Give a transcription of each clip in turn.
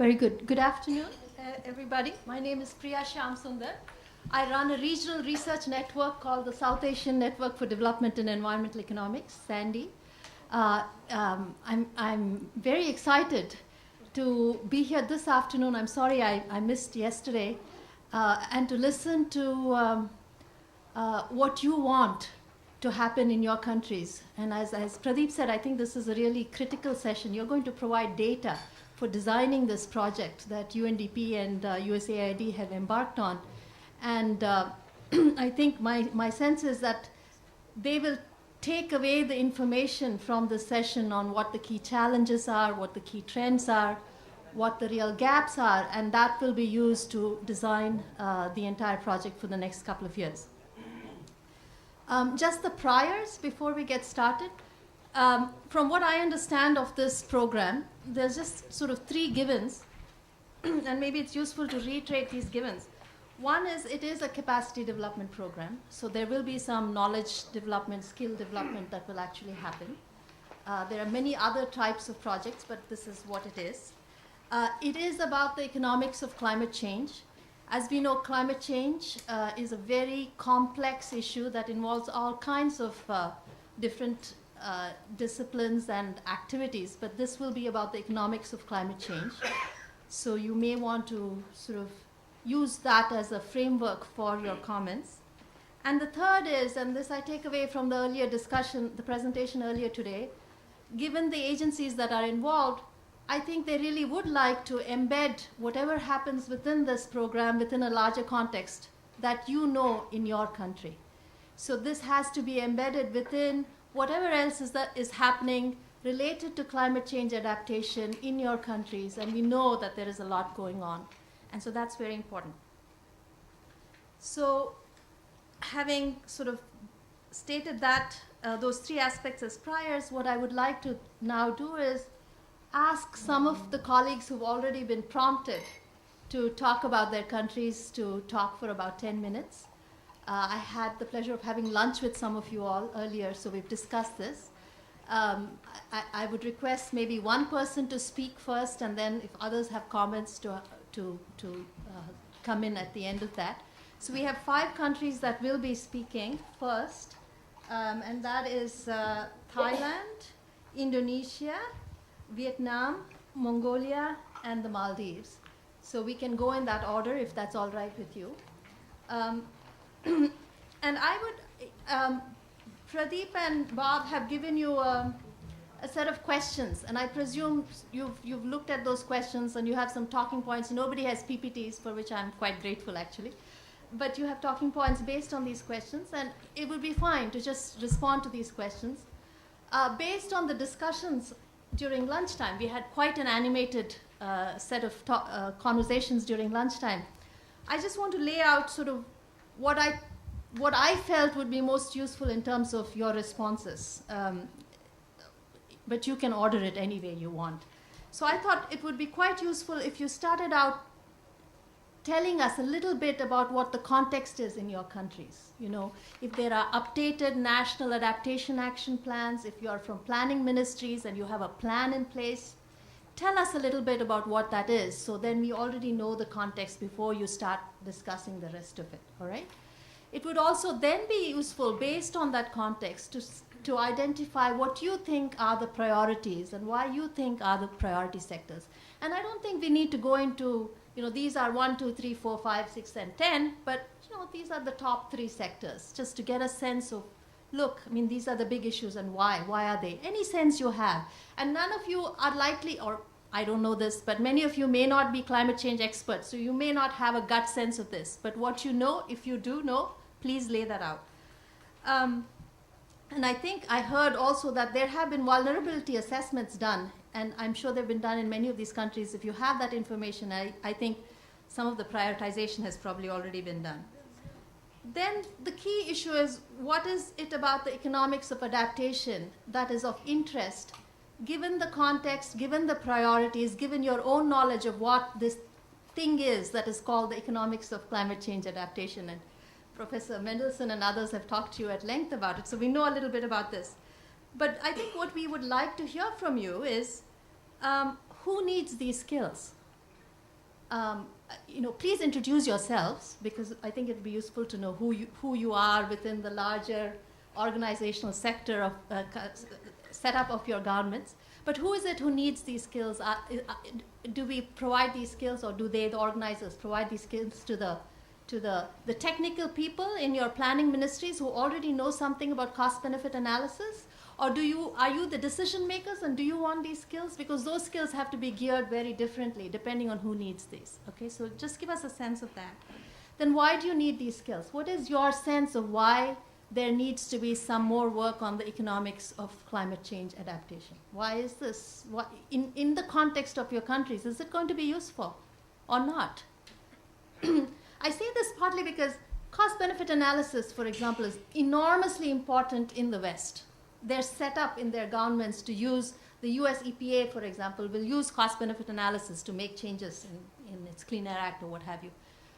Very good. Good afternoon, everybody. My name is Priya Shyamsundar. I run a regional research network called the South Asian Network for Development and Environmental Economics, SANDE. I'm very excited to be here this afternoon. I'm sorry I missed yesterday, and to listen to what you want to happen in your countries. And as Pradeep said, I think this is a really critical session. You're going to provide data for designing this project that UNDP and USAID have embarked on. And I think my sense is that they will take away the information from the session on what the key challenges are, what the key trends are, what the real gaps are, and that will be used to design the entire project for the next couple of years. Just the priors before we get started. From what I understand of this program, there's just sort of three givens, and maybe it's useful to reiterate these givens. One is it is a capacity development program, so there will be some knowledge development, skill development that will actually happen. There are many other types of projects, but this is what it is. It is about the economics of climate change. As we know, climate change is a very complex issue that involves all kinds of different disciplines and activities, but this will be about the economics of climate change. So you may want to sort of use that as a framework for your comments. And the third is, and this I take away from the earlier discussion, the presentation earlier today, given the agencies that are involved, I think they really would like to embed whatever happens within this program within a larger context that you know in your country. So this has to be embedded within whatever else is happening related to climate change adaptation in your countries, and we know that there is a lot going on. And so that's very important. So having sort of stated that, those three aspects as priors, what I would like to now do is ask some of the colleagues who've already been prompted to talk about their countries to talk for about 10 minutes. I had the pleasure of having lunch with some of you all earlier, so we've discussed this. I would request maybe one person to speak first, and then if others have comments to come in at the end of that. So we have 5 countries that will be speaking first, and that is Thailand, Indonesia, Vietnam, Mongolia, and the Maldives. So we can go in that order if that's all right with you. And I would, Pradeep and Bob have given you a set of questions, and I presume you've looked at those questions and you have some talking points. Nobody has PPTs, for which I'm quite grateful actually. But you have talking points based on these questions, and it would be fine to just respond to these questions. Based on the discussions during lunchtime, we had quite an animated set of conversations during lunchtime. I just want to lay out sort of what I felt would be most useful in terms of your responses. But you can order it any way you want. So I thought it would be quite useful if you started out telling us a little bit about what the context is in your countries. You know, if there are updated national adaptation action plans, if you are from planning ministries and you have a plan in place, tell us a little bit about what that is, so then we already know the context before you start discussing the rest of it, all right? It would also then be useful, based on that context, to identify what you think are the priorities and why you think are the priority sectors. And I don't think we need to go into, you know, these are 1, 2, 3, 4, 5, 6, and 10, but you know, these are the top 3 sectors, just to get a sense of, look, I mean, these are the big issues and why are they? Any sense you have. And none of you are likely, or I don't know this, but many of you may not be climate change experts, so you may not have a gut sense of this. But what you know, if you do know, please lay that out. And I think I heard also that there have been vulnerability assessments done, and I'm sure they've been done in many of these countries. If you have that information, I think some of the prioritization has probably already been done. Then the key issue is, what is it about the economics of adaptation that is of interest, given the context, given the priorities, given your own knowledge of what this thing is that is called the economics of climate change adaptation. And Professor Mendelsohn and others have talked to you at length about it, so we know a little bit about this. But I think what we would like to hear from you is, who needs these skills? please introduce yourselves, because I think it'd be useful to know who you are within the larger organizational sector of setup of your governments. But who is it who needs these skills? Do we provide these skills, or do the organizers provide these skills to the technical people in your planning ministries who already know something about cost-benefit analysis? Or are you the decision makers, and do you want these skills? Because those skills have to be geared very differently depending on who needs these. Okay, so just give us a sense of that. Then why do you need these skills? What is your sense of why there needs to be some more work on the economics of climate change adaptation? Why is this? In the context of your countries, is it going to be useful or not? I say this partly because cost-benefit analysis, for example, is enormously important in the West. They're set up in their governments to use, the US EPA, for example, will use cost-benefit analysis to make changes in its Clean Air Act or what have you.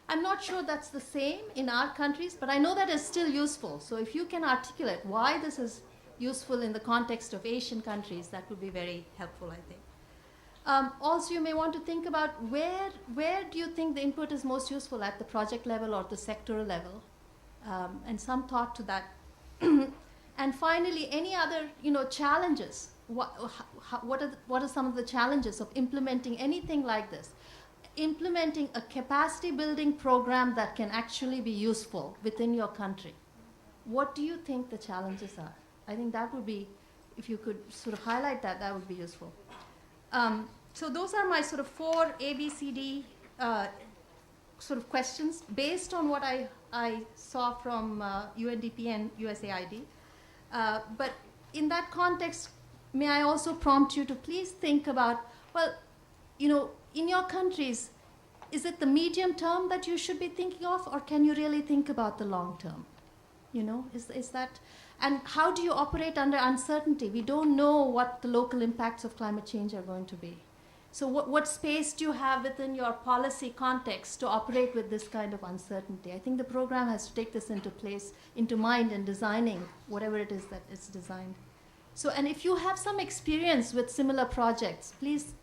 I'm not sure that's the same in our countries, but I know that is still useful. So if you can articulate why this is useful in the context of Asian countries, that would be very helpful, I think. Also, you may want to think about where do you think the input is most useful, at the project level or the sectoral level, and some thought to that. And finally, any other challenges? What are some of the challenges of implementing anything like this? Implementing a capacity building program that can actually be useful within your country. What do you think the challenges are? I think that would be, if you could sort of highlight that, that would be useful. So those are my sort of 4 ABCD sort of questions based on what I saw from UNDP and USAID. But in that context, may I also prompt you to please think about, well, in your countries, is it the medium term that you should be thinking of, or can you really think about the long term? Is that, and how do you operate under uncertainty? We don't know what the local impacts of climate change are going to be. So what space do you have within your policy context to operate with this kind of uncertainty? I think the program has to take this into mind in designing whatever it is that it's designed. So, and if you have some experience with similar projects, please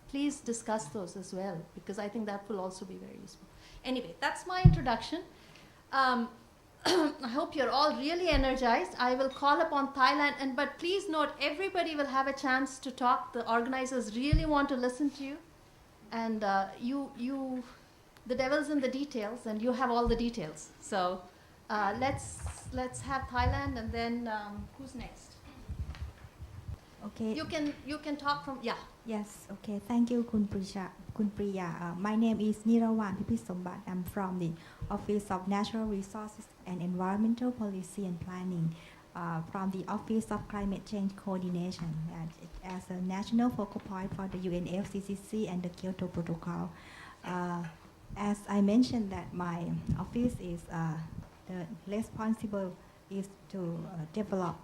discuss those as well, because I think that will also be very useful. Anyway, that's my introduction. I hope you're all really energized. I will call upon Thailand, but please note, everybody will have a chance to talk. The organizers really want to listen to you, and the devil's in the details, and you have all the details. So let's have Thailand, and then who's next? Okay. You can talk from, yeah. Yes, okay. Thank you, Kun Priya. My name is Nirawan Pipisombat. I'm from the Office of Natural Resources and Environmental Policy and Planning, from the Office of Climate Change Coordination, as a national focal point for the UNFCCC and the Kyoto Protocol. As I mentioned, that my office is the responsible is to develop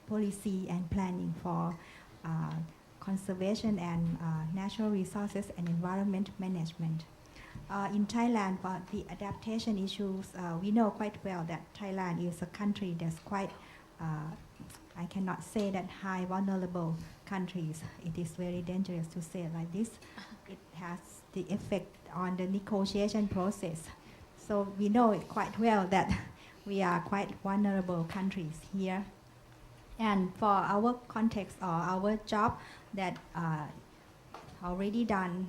policy and planning for conservation and natural resources and environment management. In Thailand, for the adaptation issues, we know quite well that Thailand is a country that's quite, I cannot say that high vulnerable countries. It is very dangerous to say it like this. It has the effect on the negotiation process. So we know it quite well that we are quite vulnerable countries here. And for our context or our job that already done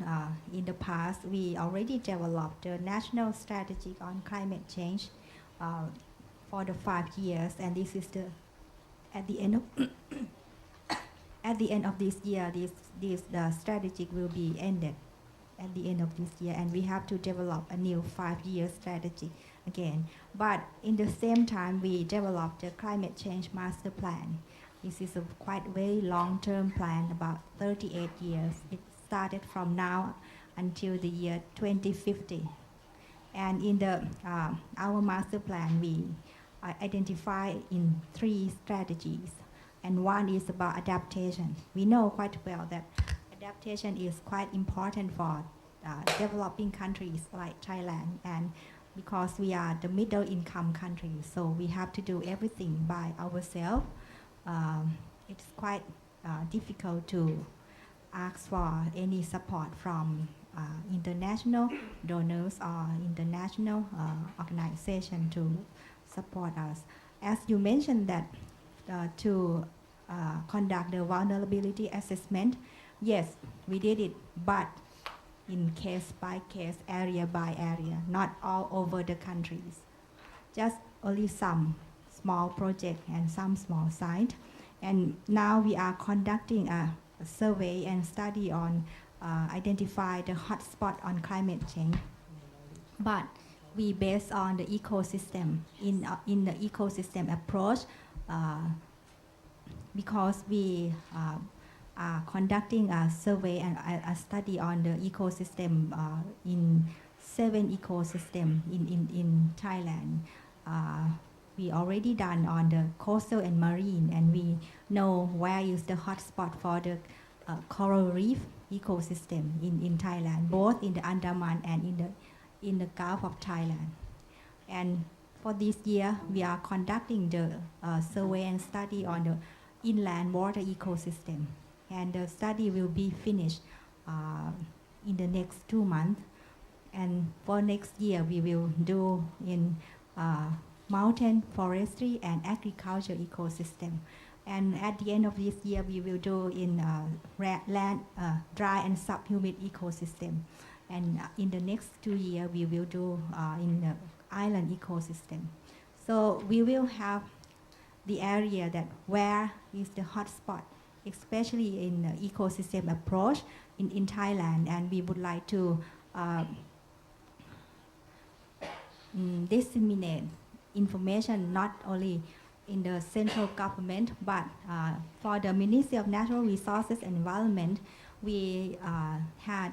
in the past, we already developed a national strategy on climate change for the 5 years, and this is at the end of this year, the strategy will be ended at the end of this year, and we have to develop a new 5-year strategy again. But in the same time, we developed the climate change master plan. This is a quite very long-term plan, about 38 years. It started from now until the year 2050. And in the our master plan, we identify in 3 strategies, and one is about adaptation. We know quite well that adaptation is quite important for developing countries like Thailand, and because we are the middle income country, so we have to do everything by ourselves. It's quite difficult to ask for any support from international donors or international organization to support us. As you mentioned that to conduct the vulnerability assessment, yes, we did it, but in case by case, area by area, not all over the countries. Just only some small project and some small site. And now we are conducting a survey and study on identify the hotspot on climate change. But we based on the ecosystem in the ecosystem approach because we are conducting a survey and a study on the ecosystem in 7 ecosystems in Thailand. We already done on the coastal and marine, and we know where is the hotspot for the coral reef ecosystem in Thailand, both in the Andaman and in the Gulf of Thailand. And for this year, we are conducting the survey and study on the inland water ecosystem. And the study will be finished in the next 2 months. And for next year, we will do in mountain forestry and agriculture ecosystem. And at the end of this year, we will do in land, dry and subhumid ecosystem. And in the next 2 years, we will do in the island ecosystem. So we will have the area that where is the hotspot, especially in the ecosystem approach in Thailand. And we would like to disseminate information not only in the central government, but for the Ministry of Natural Resources and Environment, we had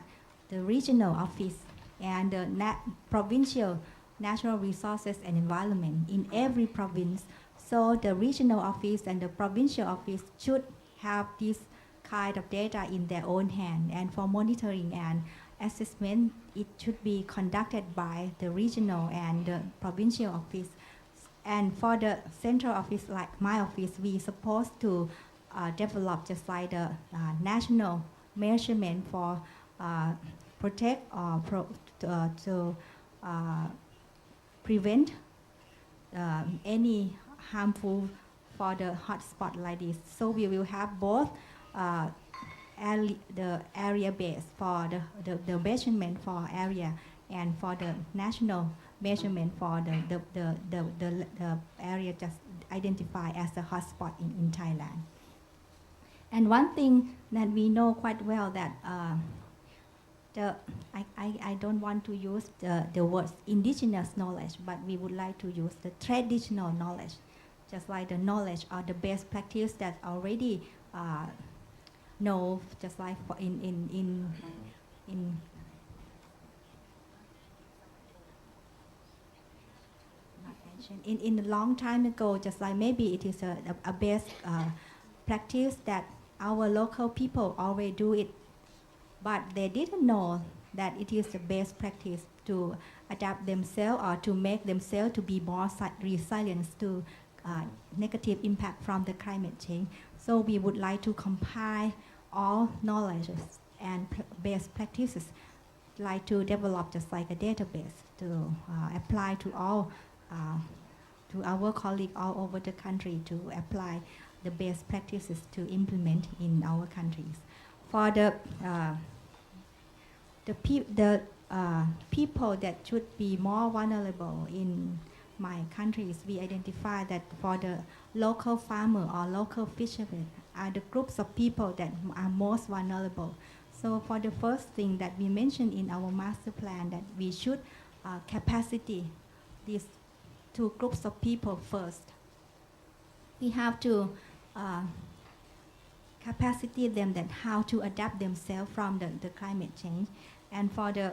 the regional office and the provincial natural resources and environment in every province. So the regional office and the provincial office should have this kind of data in their own hand. And for monitoring and assessment, it should be conducted by the regional and the provincial office. And for the central office, like my office, we supposed to develop just like the national measurement for protect or to prevent any harmful for the hotspot like this. So we will have both the area base for the measurement for area and for the national measurement for the area just identified as a hotspot in Thailand. And one thing that we know quite well that I don't want to use the words indigenous knowledge, but we would like to use the traditional knowledge, just like the knowledge or the best practice that already know, just like for in a long time ago, just like maybe it is a best practice that our local people already do it, but they didn't know that it is the best practice to adapt themselves or to make themselves to be more resilient to negative impact from the climate change. So we would like to compile all knowledge and best practices, like to develop just like a database to apply to all to our colleagues all over the country to apply the best practices to implement in our countries. For the people that should be more vulnerable in my countries, we identify that for the local farmer or local fishermen are the groups of people that are most vulnerable. So for the first thing that we mentioned in our master plan, that we should capacity these 2 groups of people first. We have to capacity them that how to adapt themselves from the climate change. And for the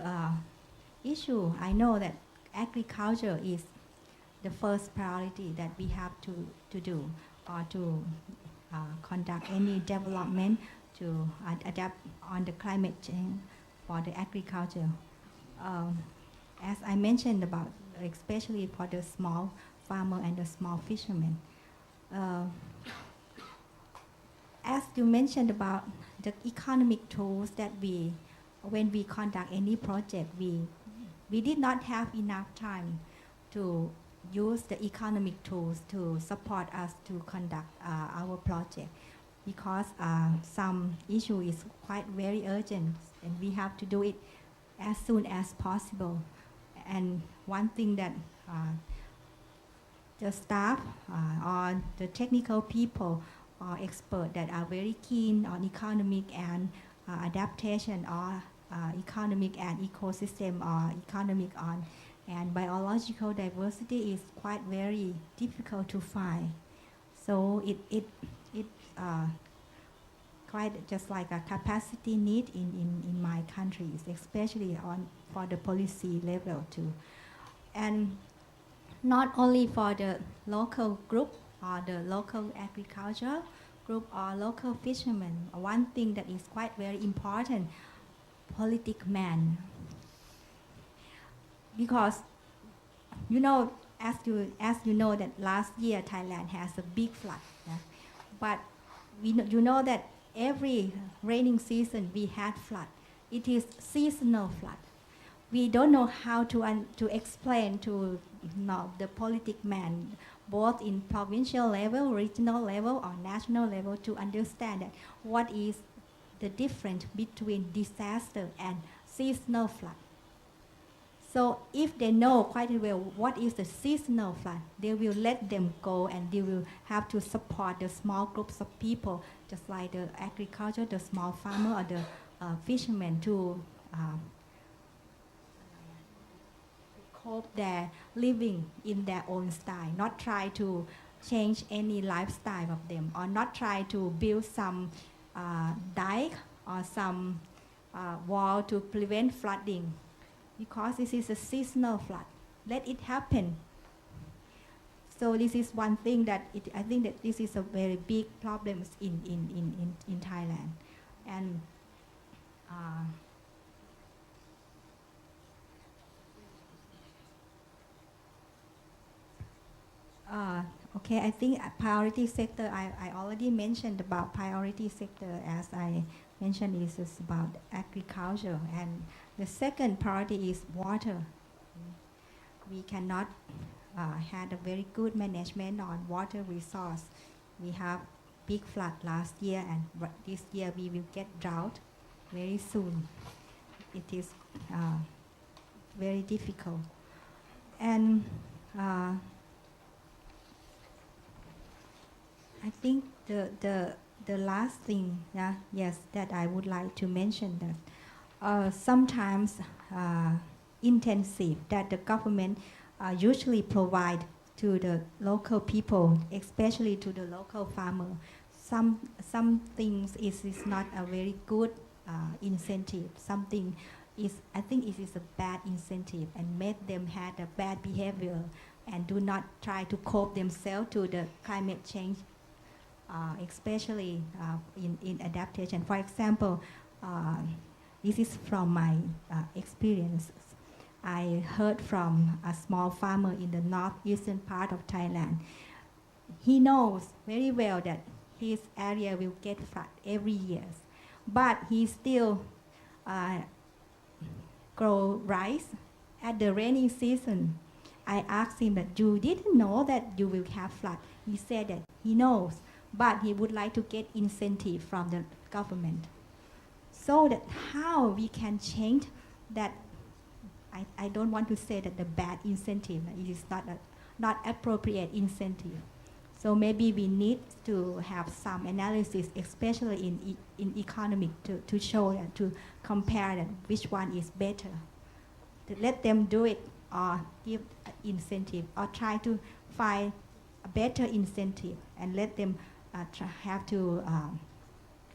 issue, I know that agriculture is the first priority that we have to do or to conduct any development to adapt on the climate change for the agriculture. As I mentioned about, especially for the small farmer and the small fishermen. As you mentioned about the economic tools that when we conduct any project, we did not have enough time to use the economic tools to support us to conduct our project because some issue is quite very urgent and we have to do it as soon as possible. And one thing that the staff or the technical people or experts that are very keen on economic and adaptation or economic and ecosystem or economic on and biological diversity is quite very difficult to find. So it quite just like a capacity need in my countries, especially for the policy level too. And not only for the local group or the local agriculture group or local fishermen. One thing that is quite very important, politic man. Because as you know that last year Thailand has a big flood, but you know that every raining season we had flood. It is seasonal flood. We don't know how to explain to the politic man, both in provincial level, regional level, or national level, to understand that what is the difference between disaster and seasonal flood. So if they know quite well what is the seasonal flood, they will let them go and they will have to support the small groups of people, just like the agriculture, the small farmer, or the fishermen to cope their living in their own style, not try to change any lifestyle of them, or not try to build some dike or some wall to prevent flooding, because this is a seasonal flood. Let it happen. So this is one thing that I think that this is a very big problem in Thailand. And okay, I think priority sector, I already mentioned about priority sector. As I mentioned, is about agriculture. And the second priority is water. We cannot had a very good management on water resource. We have big flood last year, and this year we will get drought very soon. It is very difficult. And I think the last thing, yes, that I would like to mention that sometimes intensive that the government usually provide to the local people, especially to the local farmer. Some things is not a very good incentive. Something is, I think it is a bad incentive and make them have a bad behavior and do not try to cope themselves to the climate change, especially in adaptation. For example, this is from my experience. I heard from a small farmer in the northeastern part of Thailand. He knows very well that his area will get flood every year, but he still grow rice at the rainy season. I asked him that you didn't know that you will have flood. He said that he knows, but he would like to get incentive from the government. So that how we can change that. I don't want to say that the bad incentive, it is not appropriate incentive. So maybe we need to have some analysis, especially in economic, to show that, to compare that which one is better. To let them do it or give incentive or try to find a better incentive and let them have to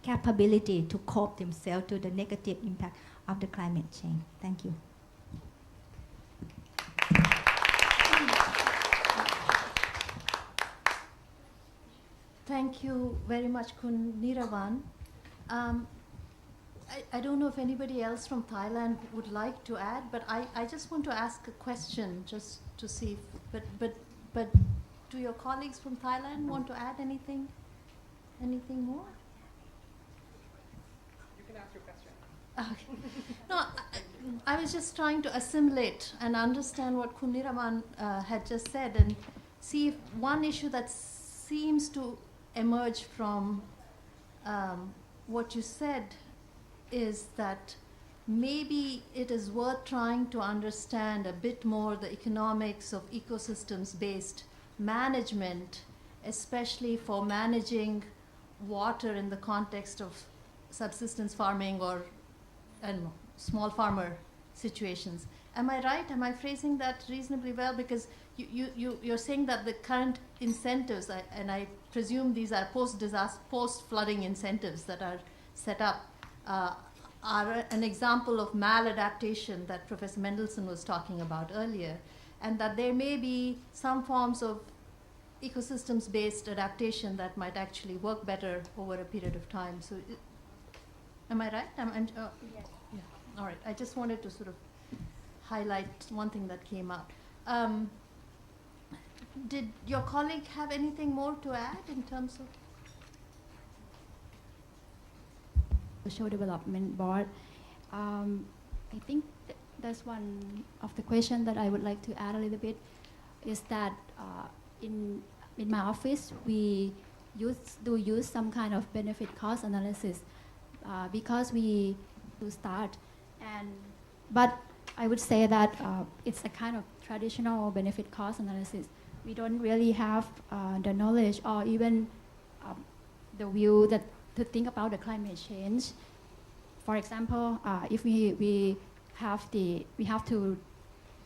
capability to cope themselves to the negative impact of the climate change. Thank you. Thank you very much, Kun Nirawan. I don't know if anybody else from Thailand would like to add, but I just want to ask a question just to see if, but do your colleagues from Thailand want to add anything more? Okay. No, I was just trying to assimilate and understand what Kuniraman had just said and see if one issue that seems to emerge from what you said is that maybe it is worth trying to understand a bit more the economics of ecosystems-based management, especially for managing water in the context of subsistence farming or small farmer situations. Am I right? Am I phrasing that reasonably well? Because you're saying that the current incentives, and I presume these are post-flooding incentives that are set up, are an example of maladaptation that Professor Mendelssohn was talking about earlier, and that there may be some forms of ecosystems-based adaptation that might actually work better over a period of time. So, am I right? Yes. Yeah. All right. I just wanted to sort of highlight one thing that came up. Did your colleague have anything more to add in terms of? Social Development Board. I think that's one of the questions that I would like to add a little bit, is that in my office we use some kind of benefit cost analysis because we do start, but I would say that it's a kind of traditional benefit cost analysis. We don't really have the knowledge or even the view that to think about the climate change. For example, if we have to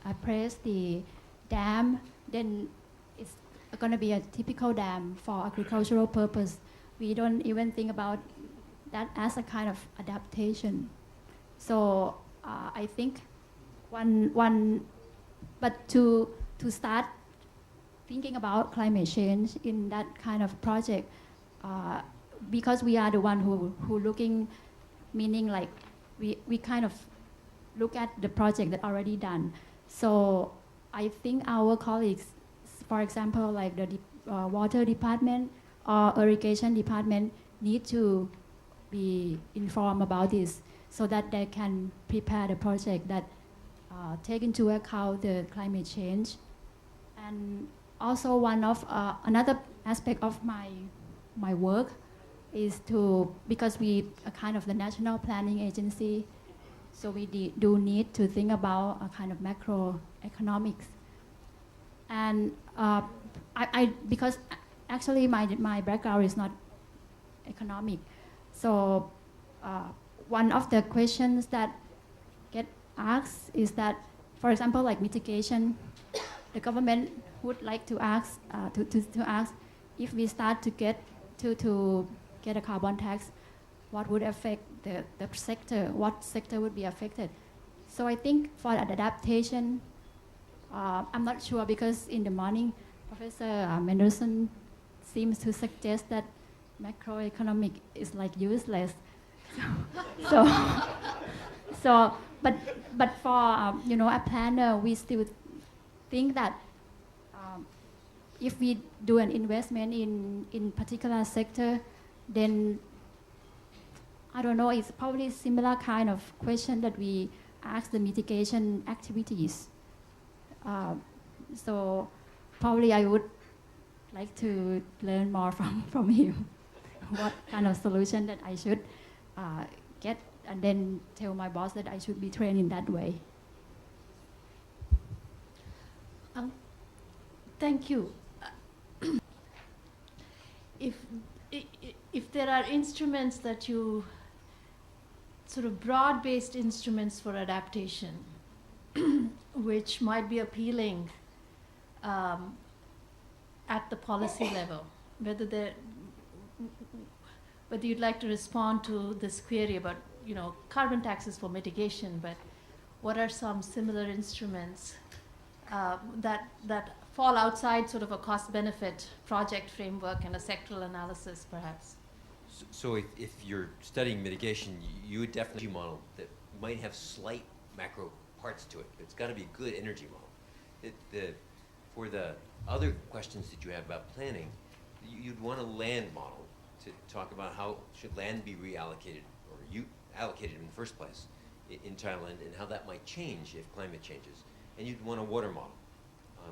appraise the dam, then it's going to be a typical dam for agricultural purpose. We don't even think about that as a kind of adaptation. So I think but to start thinking about climate change in that kind of project, because we are the one who looking, meaning like we kind of look at the project that already done. So I think our colleagues, for example, like the water department or irrigation department, need to be informed about this so that they can prepare the project that take into account the climate change. And also one of another aspect of my work is because we are kind of the national planning agency, so we do need to think about a kind of macroeconomics. And because actually my background is not economic, so one of the questions that get asked is that, for example, like mitigation, the government would like to ask to ask if we start to get a carbon tax, what would affect the sector, what sector would be affected. So I think for adaptation, I'm not sure, because in the morning, Professor Mendelssohn seems to suggest that macroeconomic is like useless. But for a planner, we still think that if we do an investment in particular sector, then I don't know, it's probably similar kind of question that we ask the mitigation activities. So probably I would like to learn more from him what kind of solution that I should get, and then tell my boss that I should be trained in that way. Thank you. If there are instruments that you, sort of broad-based instruments for adaptation, which might be appealing at the policy level, whether you'd like to respond to this query about carbon taxes for mitigation, but what are some similar instruments that fall outside sort of a cost-benefit project framework and a sectoral analysis, perhaps? So if you're studying mitigation, you would definitely model that might have slight macro parts to it. It's got to be a good energy model. For the other questions that you have about planning, you'd want a land model to talk about how should land be reallocated or allocated in the first place in Thailand, and how that might change if climate changes. And you'd want a water model.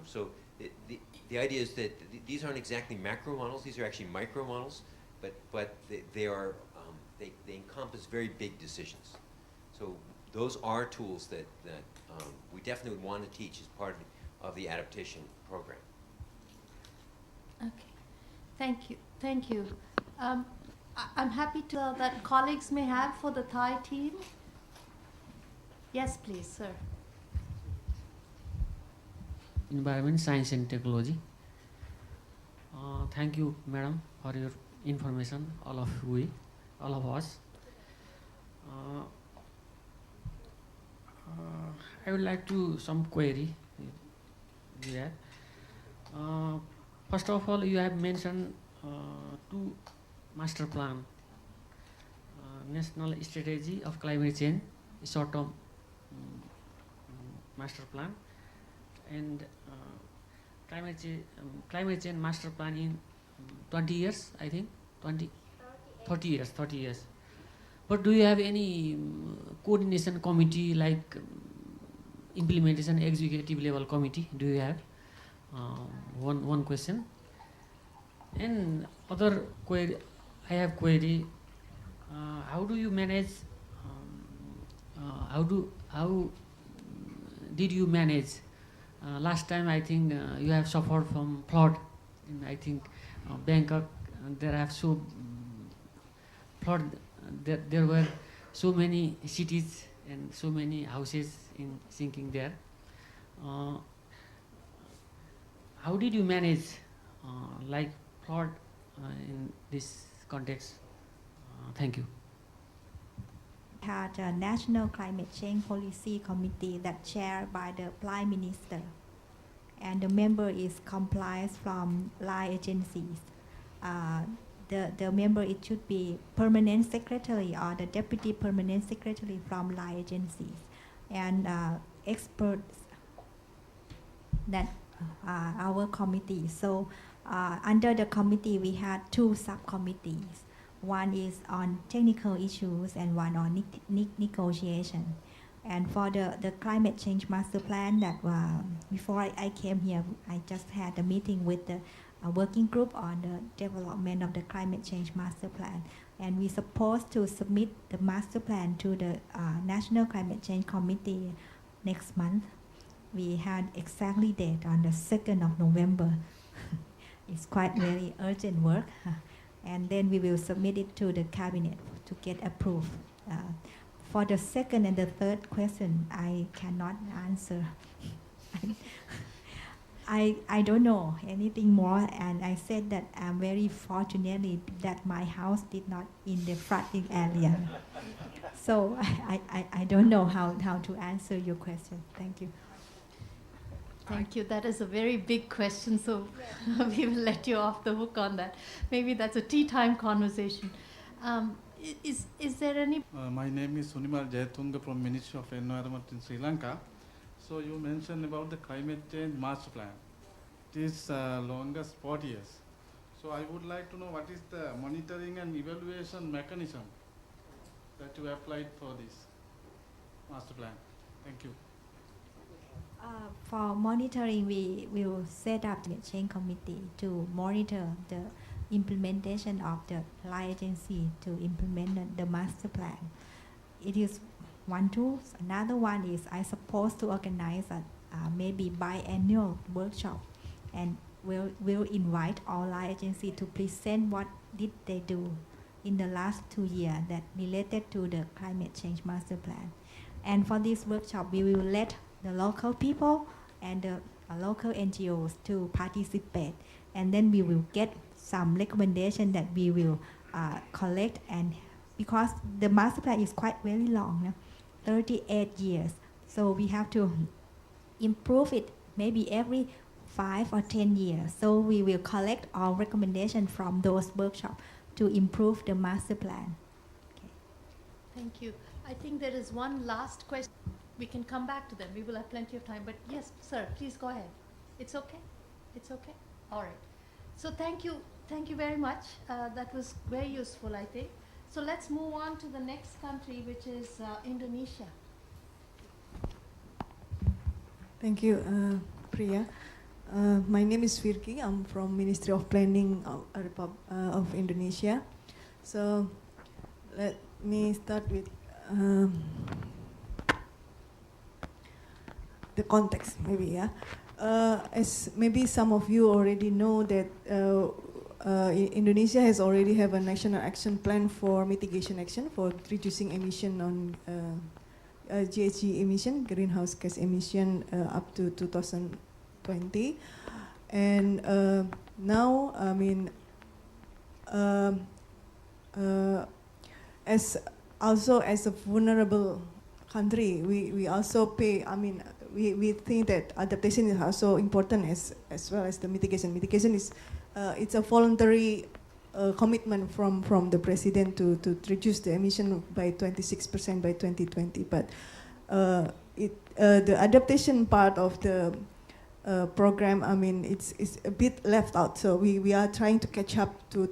So the idea is that these aren't exactly macro models; these are actually micro models, but they encompass very big decisions. So those are tools that we definitely would want to teach as part of the adaptation program. Okay, thank you, thank you. I'm happy to that colleagues may have for the Thai team. Yes, please, sir. Environment, Science and Technology. Thank you, madam, for your information, all of us. I would like to some query there. First of all, you have mentioned two master plan, National Strategy of Climate Change, short-term master plan, and climate change master plan in 20 years, I think, 30 years. But do you have any coordination committee like implementation executive level committee? Do you have? One question. And other query, I have query. How do you manage? How did you manage? Last time I think you have suffered from flood in I think Bangkok. There have flood. There were so many cities and so many houses in sinking there. How did you manage like flood in this context? Thank you. Had a National Climate Change Policy Committee that chaired by the Prime Minister, and the member is complies from line agencies. The member, it should be permanent secretary or the deputy permanent secretary from line agencies, and experts that our committee. So under the committee we had two subcommittees. One is on technical issues and one on negotiation. And for the climate change master plan, that before I came here, I just had a meeting with the working group on the development of the climate change master plan. And we're supposed to submit the master plan to the National Climate Change Committee next month. We had exactly date on the 2nd of November. It's quite very urgent work. And then we will submit it to the cabinet to get approved. For the second and the third question, I cannot answer. I don't know anything more, and I said that I'm very fortunate that my house did not in the flooding area. So I don't know how to answer your question. Thank you. Thank you. That is a very big question, so we will let you off the hook on that. Maybe that's a tea time conversation. Is there any? My name is Sunimal Jayatunga from Ministry of Environment in Sri Lanka. So you mentioned about the climate change master plan. It is longest 40 years. So I would like to know what is the monitoring and evaluation mechanism that you applied for this master plan. Thank you. For monitoring, we will set up the change committee to monitor the implementation of the line agency to implement the master plan. It is one tool. Another one is I supposed to organize a maybe biannual workshop, and will invite all line agency to present what did they do in the last 2 years that related to the climate change master plan. And for this workshop, we will let the local people and the local NGOs to participate, and then we will get some recommendation that we will collect. And because the master plan is quite very long, 38 years, so we have to improve it maybe every 5 or 10 years. So we will collect our recommendations from those workshops to improve the master plan. Okay. Thank you. I think there is one last question. We can come back to them. We will have plenty of time. But yes, sir, please go ahead. It's okay? It's okay? All right. So thank you very much. That was very useful, I think. So let's move on to the next country, which is Indonesia. Thank you, Priya. My name is Firki. I'm from Ministry of Planning of Indonesia. So let me start with the context, maybe, yeah. As maybe some of you already know that Indonesia has already have a national action plan for mitigation action for reducing emission on GHG emission, greenhouse gas emission up to 2020. And now, I mean, as also as a vulnerable country, we also pay, I mean, we think that adaptation is also important as well as the mitigation. Mitigation is, it's a voluntary commitment from the president to reduce the emission by 26% by 2020. But the adaptation part of the program, I mean, it's a bit left out. So we are trying to catch up to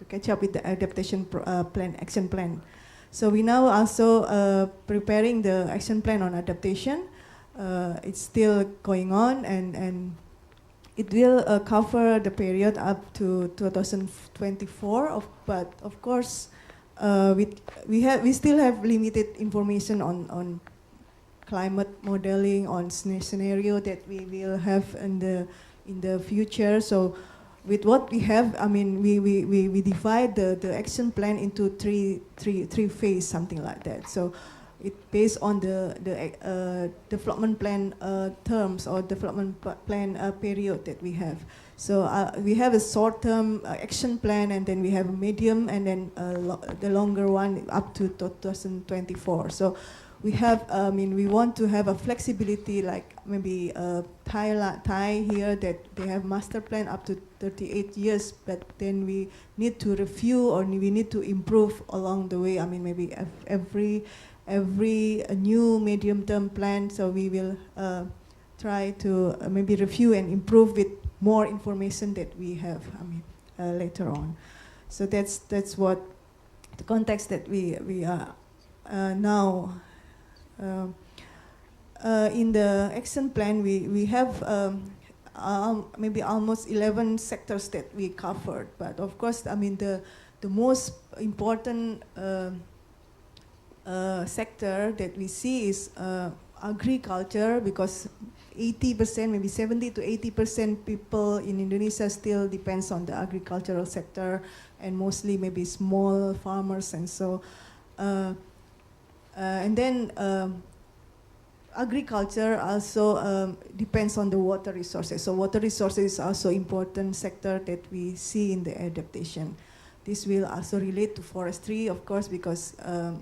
catch up with the adaptation action plan. So we now also preparing the action plan on adaptation. It's still going on, and it will cover the period up to 2024. But of course, we still have limited information on climate modeling, on scenario that we will have in the future. So with what we have, I mean, we divide the action plan into three phase, something like that. So it based on the development plan terms or development plan period that we have. So we have a short-term action plan, and then we have a medium, and then the longer one up to 2024. So we have, I mean, we want to have a flexibility, like maybe Thai here, that they have master plan up to 38 years, but then we need to review or we need to improve along the way. I mean, maybe every new medium-term plan, so we will try to maybe review and improve with more information that we have, I mean, later on. So that's what the context that we are now. In the action plan, we have maybe almost 11 sectors that we covered. But of course, I mean, the most important sector that we see is agriculture, because 80%, maybe 70 to 80% people in Indonesia still depends on the agricultural sector, and mostly maybe small farmers. And so and then agriculture also depends on the water resources. So water resources is also important sector that we see in the adaptation. This will also relate to forestry, of course, because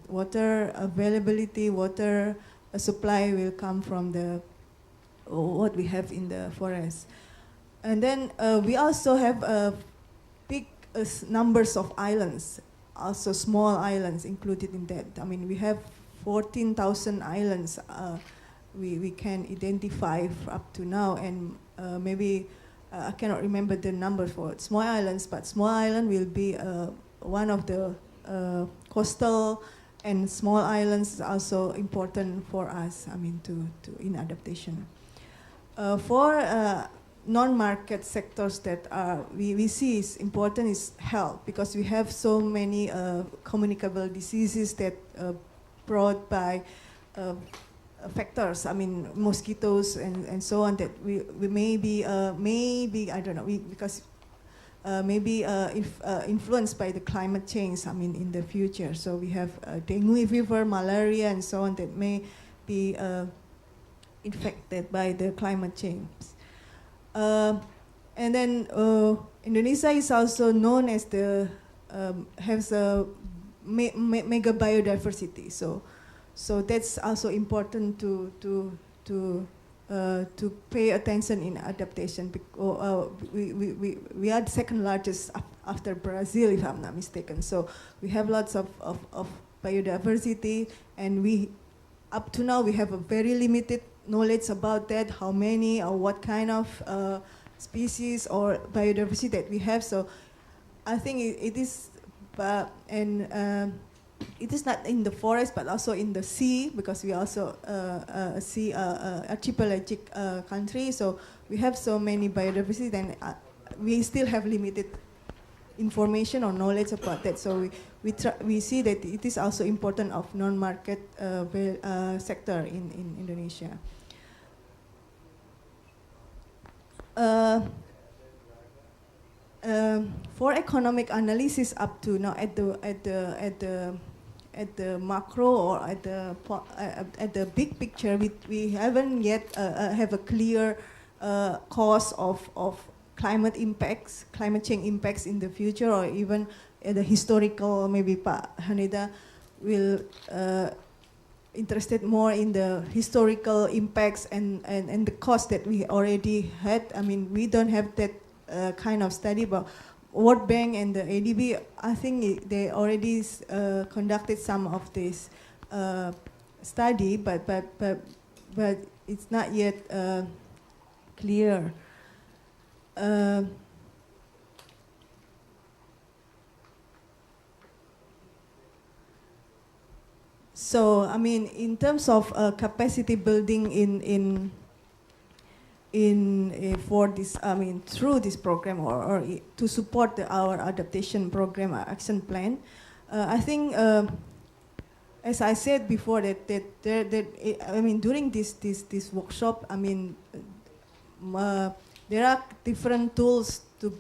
water availability, water supply will come from the what we have in the forest. And then we also have big numbers of islands, also small islands included in that. I mean, we have 14,000 islands we can identify up to now, and maybe I cannot remember the number for small islands, but small island will be one of the coastal and small islands is also important for us, I mean, to in adaptation. For non-market sectors that we see is important is health, because we have so many communicable diseases that brought by factors, I mean, mosquitoes and so on, that we maybe I don't know, because maybe if influenced by the climate change, I mean, in the future. So we have dengue fever, malaria, and so on that may be infected by the climate change. And then Indonesia is also known as the has a mega biodiversity. So that's also important to pay attention in adaptation. We are the second largest after Brazil, if I'm not mistaken. So we have lots of biodiversity, and we up to now we have a very limited knowledge about that, how many or what kind of species or biodiversity that we have. So I think it is it is not in the forest, but also in the sea, because we also a sea archipelagic country. So we have so many biodiversity, and we still have limited information or knowledge about that. So we see that it is also important of non-market sector in Indonesia. For economic analysis up to now at the macro or at the big picture, we haven't yet have a clear cause of climate impacts, climate change impacts in the future, or even the historical. Maybe Pak Haneda will interested more in the historical impacts and the cost that we already had. I mean, we don't have that kind of study, but World Bank and the ADB, I think they already conducted some of this study, but it's not yet clear. So, I mean, in terms of capacity building for this, I mean, through this program or to support our adaptation program action plan, I think, as I said before, I mean, during this workshop, I mean, there are different tools to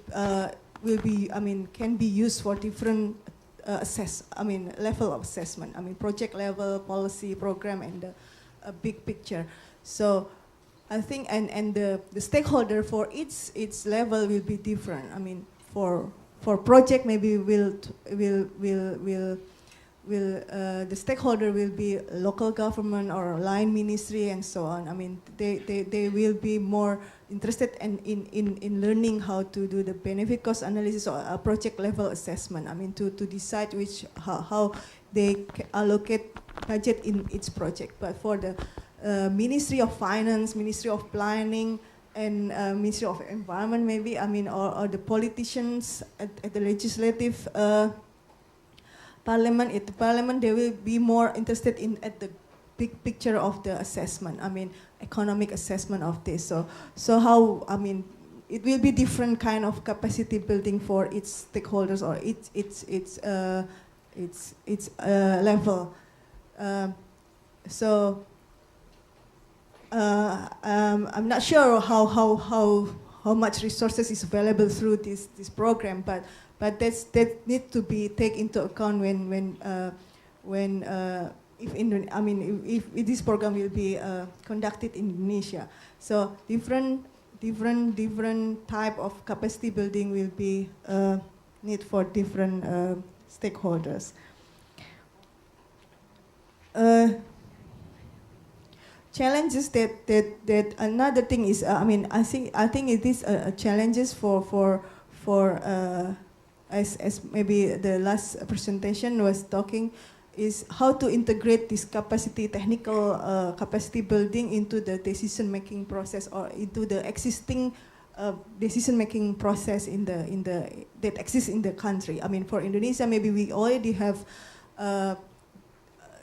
can be used for different level of assessment. I mean, project level, policy, program, and a big picture. So I think, and the stakeholder for its level will be different. I mean, for project maybe the stakeholder will be local government or line ministry and so on. I mean, they will be more interested in learning how to do the benefit cost analysis or a project level assessment. I mean, to decide how they allocate budget in each project. But for the Ministry of Finance, Ministry of Planning, and Ministry of Environment, maybe, I mean, or the politicians at the legislative parliament, at the parliament, they will be more interested at the big picture of the assessment. I mean, economic assessment of this. So how, I mean, it will be different kind of capacity building for its stakeholders or its level. I'm not sure how much resources is available through this program, but that need to be taken into account if this program will be conducted in Indonesia. So different type of capacity building will be need for different stakeholders. Challenges that another thing is, I mean, I think it is challenges for as maybe the last presentation was talking, is how to integrate this technical capacity building into the decision making process or into the existing decision making process that exists in the country. I mean, for Indonesia, maybe we already have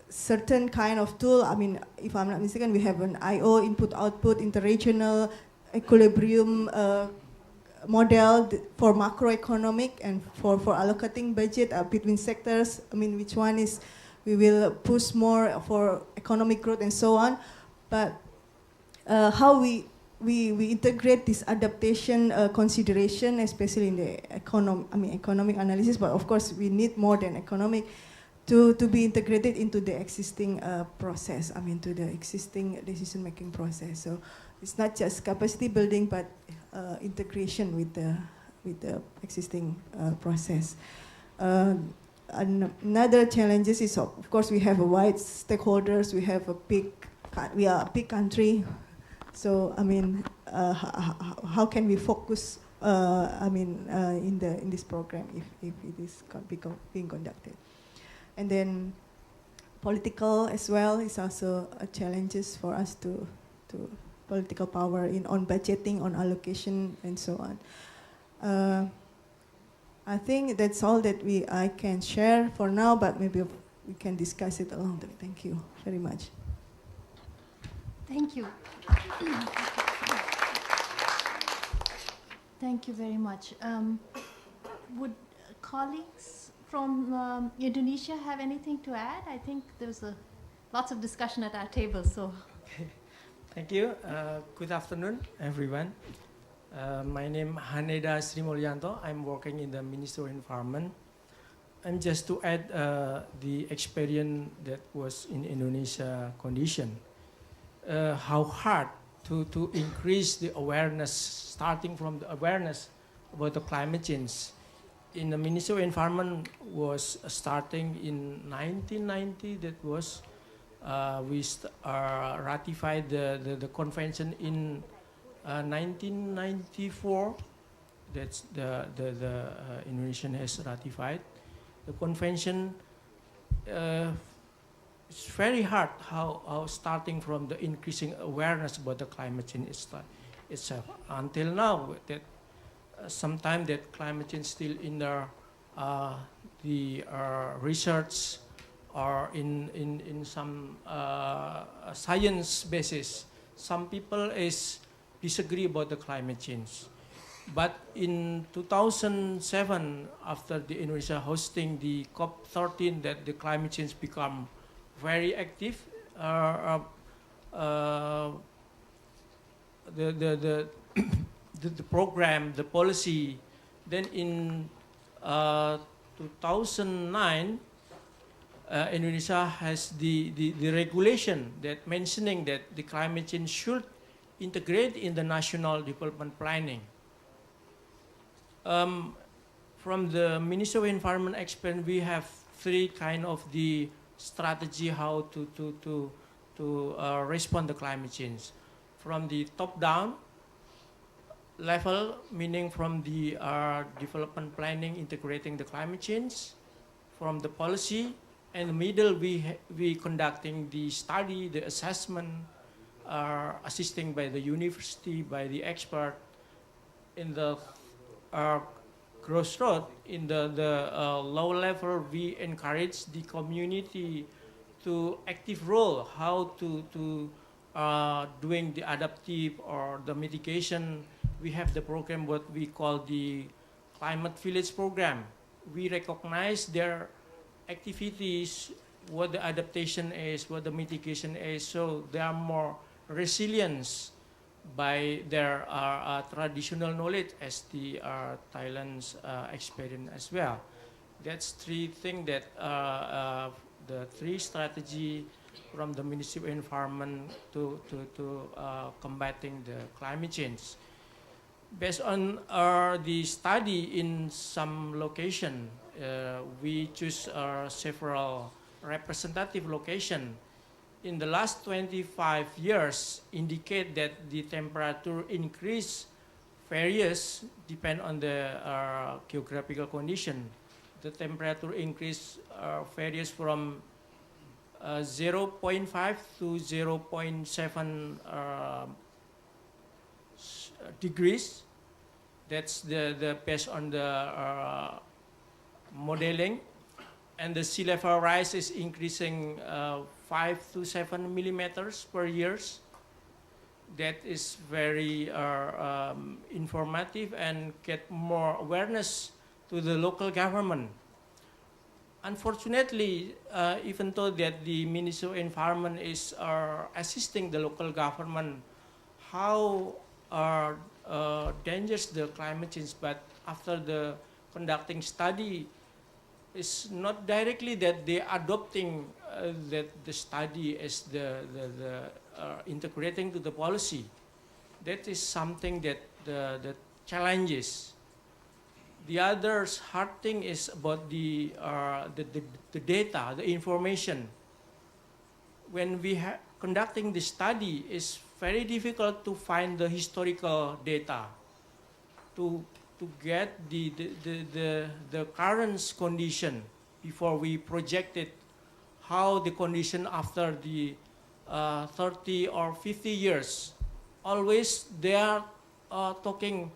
certain kind of tool. I mean, if I'm not mistaken, we have an IO, input-output, interregional equilibrium model for macroeconomic and for allocating budget between sectors. I mean, which one is we will push more for economic growth and so on. But how we integrate this adaptation consideration, especially in the economic analysis. But of course, we need more than economic to be integrated into the existing process. I mean, to the existing decision-making process. So it's not just capacity building, but integration with the existing process. Another challenges is, of course, we have a wide stakeholders. We are a big country. So I mean, how can we focus? In this program if it is being conducted. And then political as well is also a challenges for us to political power on budgeting, on allocation, and so on. I think that's all that I can share for now, but maybe we can discuss it along the way. Thank you very much. Thank you. Thank you very much. Would colleagues from Indonesia have anything to add? I think there's lots of discussion at our table, so. Thank you. Good afternoon, everyone. My name is Haneda Sri Mulyanto. I'm working in the Ministry of Environment. And just to add the experience that was in Indonesia condition, how hard to increase the awareness, starting from the awareness about the climate change. In the Ministry of Environment was starting in 1990, that was we ratified the convention in 1994. That's the Indonesian has ratified the convention. It's very hard how starting from the increasing awareness about the climate change itself. Until now, that sometimes that climate change still in the research or in some science basis. Some people disagree about the climate change. But in 2007, after the Indonesia hosting the COP13, that the climate change become very active. The program, the policy. Then in 2009, Indonesia has the regulation that mentioning that the climate change should integrate in the national development planning. From the Ministry of Environment experience, we have three kind of the strategy how to respond to climate change. From the top-down level, meaning from the development planning, integrating the climate change. From the policy, and the middle, we conducting the study, the assessment, assisting by the university, by the expert. In the crossroad, in the low level, we encourage the community to active role, how to doing the adaptive or the mitigation. We have the program what we call the Climate Village program. We recognize their activities, what the adaptation is, what the mitigation is, so they are more resilient by their traditional knowledge as the Thailand's experience as well. That's three things that the three strategy from the Ministry of Environment to combating the climate change. Based on the study in some location, we choose several representative location. In the last 25 years, indicate that the temperature increase varies depend on the geographical condition. The temperature increase varies from 0.5 to 0.7 degrees. That's the based on the modeling, and the sea level rise is increasing 5 to 7 millimeters per year. That is very informative and get more awareness to the local government. Unfortunately, even though that the Ministry of Environment is assisting the local government, how dangerous the climate change, but after the conducting study, it's not directly that they adopting that the study as the integrating to the policy. That is something that the challenges. The other hard thing is about the data, the information. When we conducting the study, it's very difficult to find the historical data to get the current condition before we projected how the condition after the 30 or 50 years. Always they are talking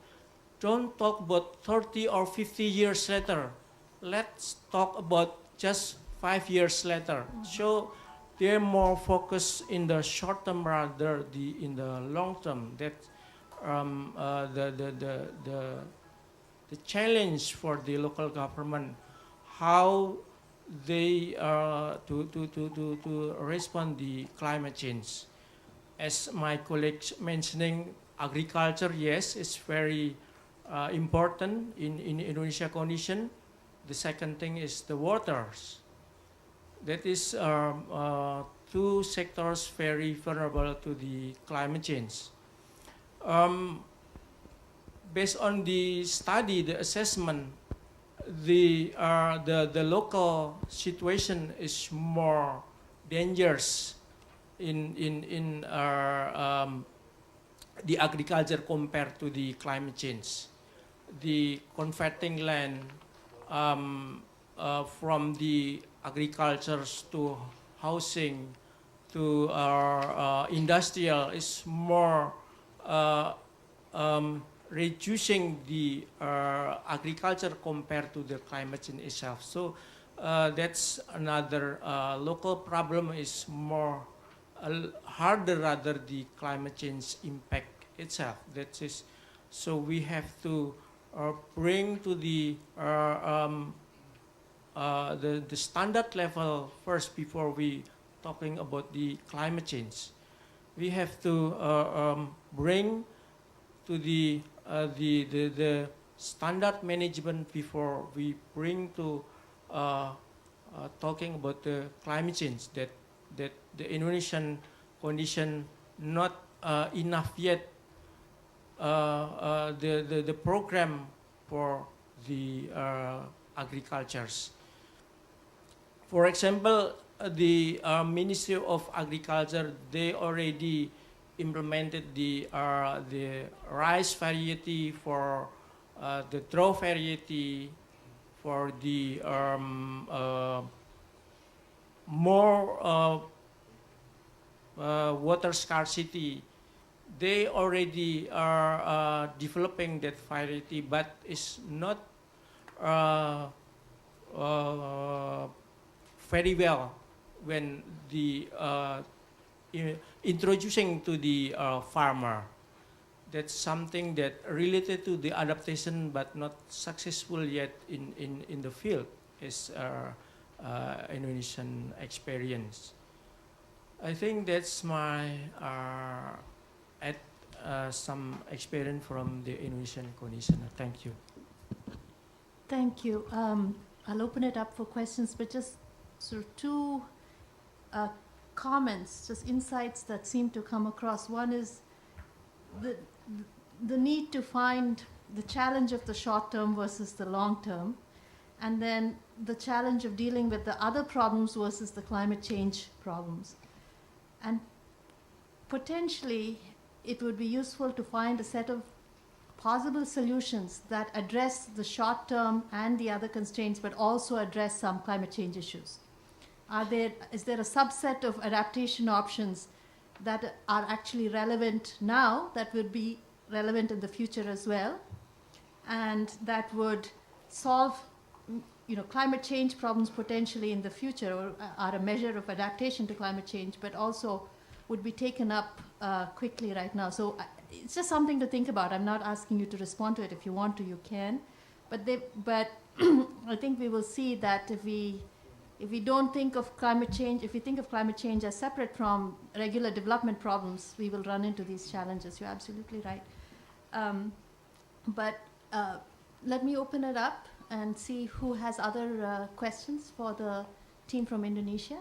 don't talk about 30 or 50 years later. Let's talk about just 5 years later. So they're more focused in the short term rather in the long term. That the challenge for the local government, how they to respond the climate change. As my colleagues mentioning, agriculture, yes, is very important in Indonesia condition. The second thing is the waters. That is two sectors very vulnerable to the climate change. Based on the study, the assessment, the local situation is more dangerous in the agriculture compared to the climate change. The converting land from the agricultures to housing to industrial is more reducing the agriculture compared to the climate change itself. So that's another local problem is more harder rather the climate change impact itself. That is, so we have to bring to the standard level first before we talking about the climate change. We have to bring to the standard management before we bring to talking about the climate change. That the Indonesian condition not enough yet. The program for the agricultures. For example, the Ministry of Agriculture, they already implemented the rice variety, for the drought variety, for the more water scarcity. They already are developing that variety, but it's not very well when the introducing to the farmer. That's something that related to the adaptation but not successful yet in the field is Indonesian experience. I think that's my some experience from the Indonesian condition. Thank you. Thank you. I'll open it up for questions, but just sort of two comments, just insights that seem to come across. One is the need to find the challenge of the short term versus the long term, and then the challenge of dealing with the other problems versus the climate change problems. And potentially, it would be useful to find a set of possible solutions that address the short term and the other constraints, but also address some climate change issues. Is there a subset of adaptation options that are actually relevant now that would be relevant in the future as well, and that would solve climate change problems potentially in the future, or are a measure of adaptation to climate change, but also would be taken up quickly right now? So it's just something to think about. I'm not asking you to respond to it. If you want to, you can. But I think we will see that if we don't think of climate change, if we think of climate change as separate from regular development problems, we will run into these challenges. You're absolutely right. Let me open it up and see who has other questions for the team from Indonesia.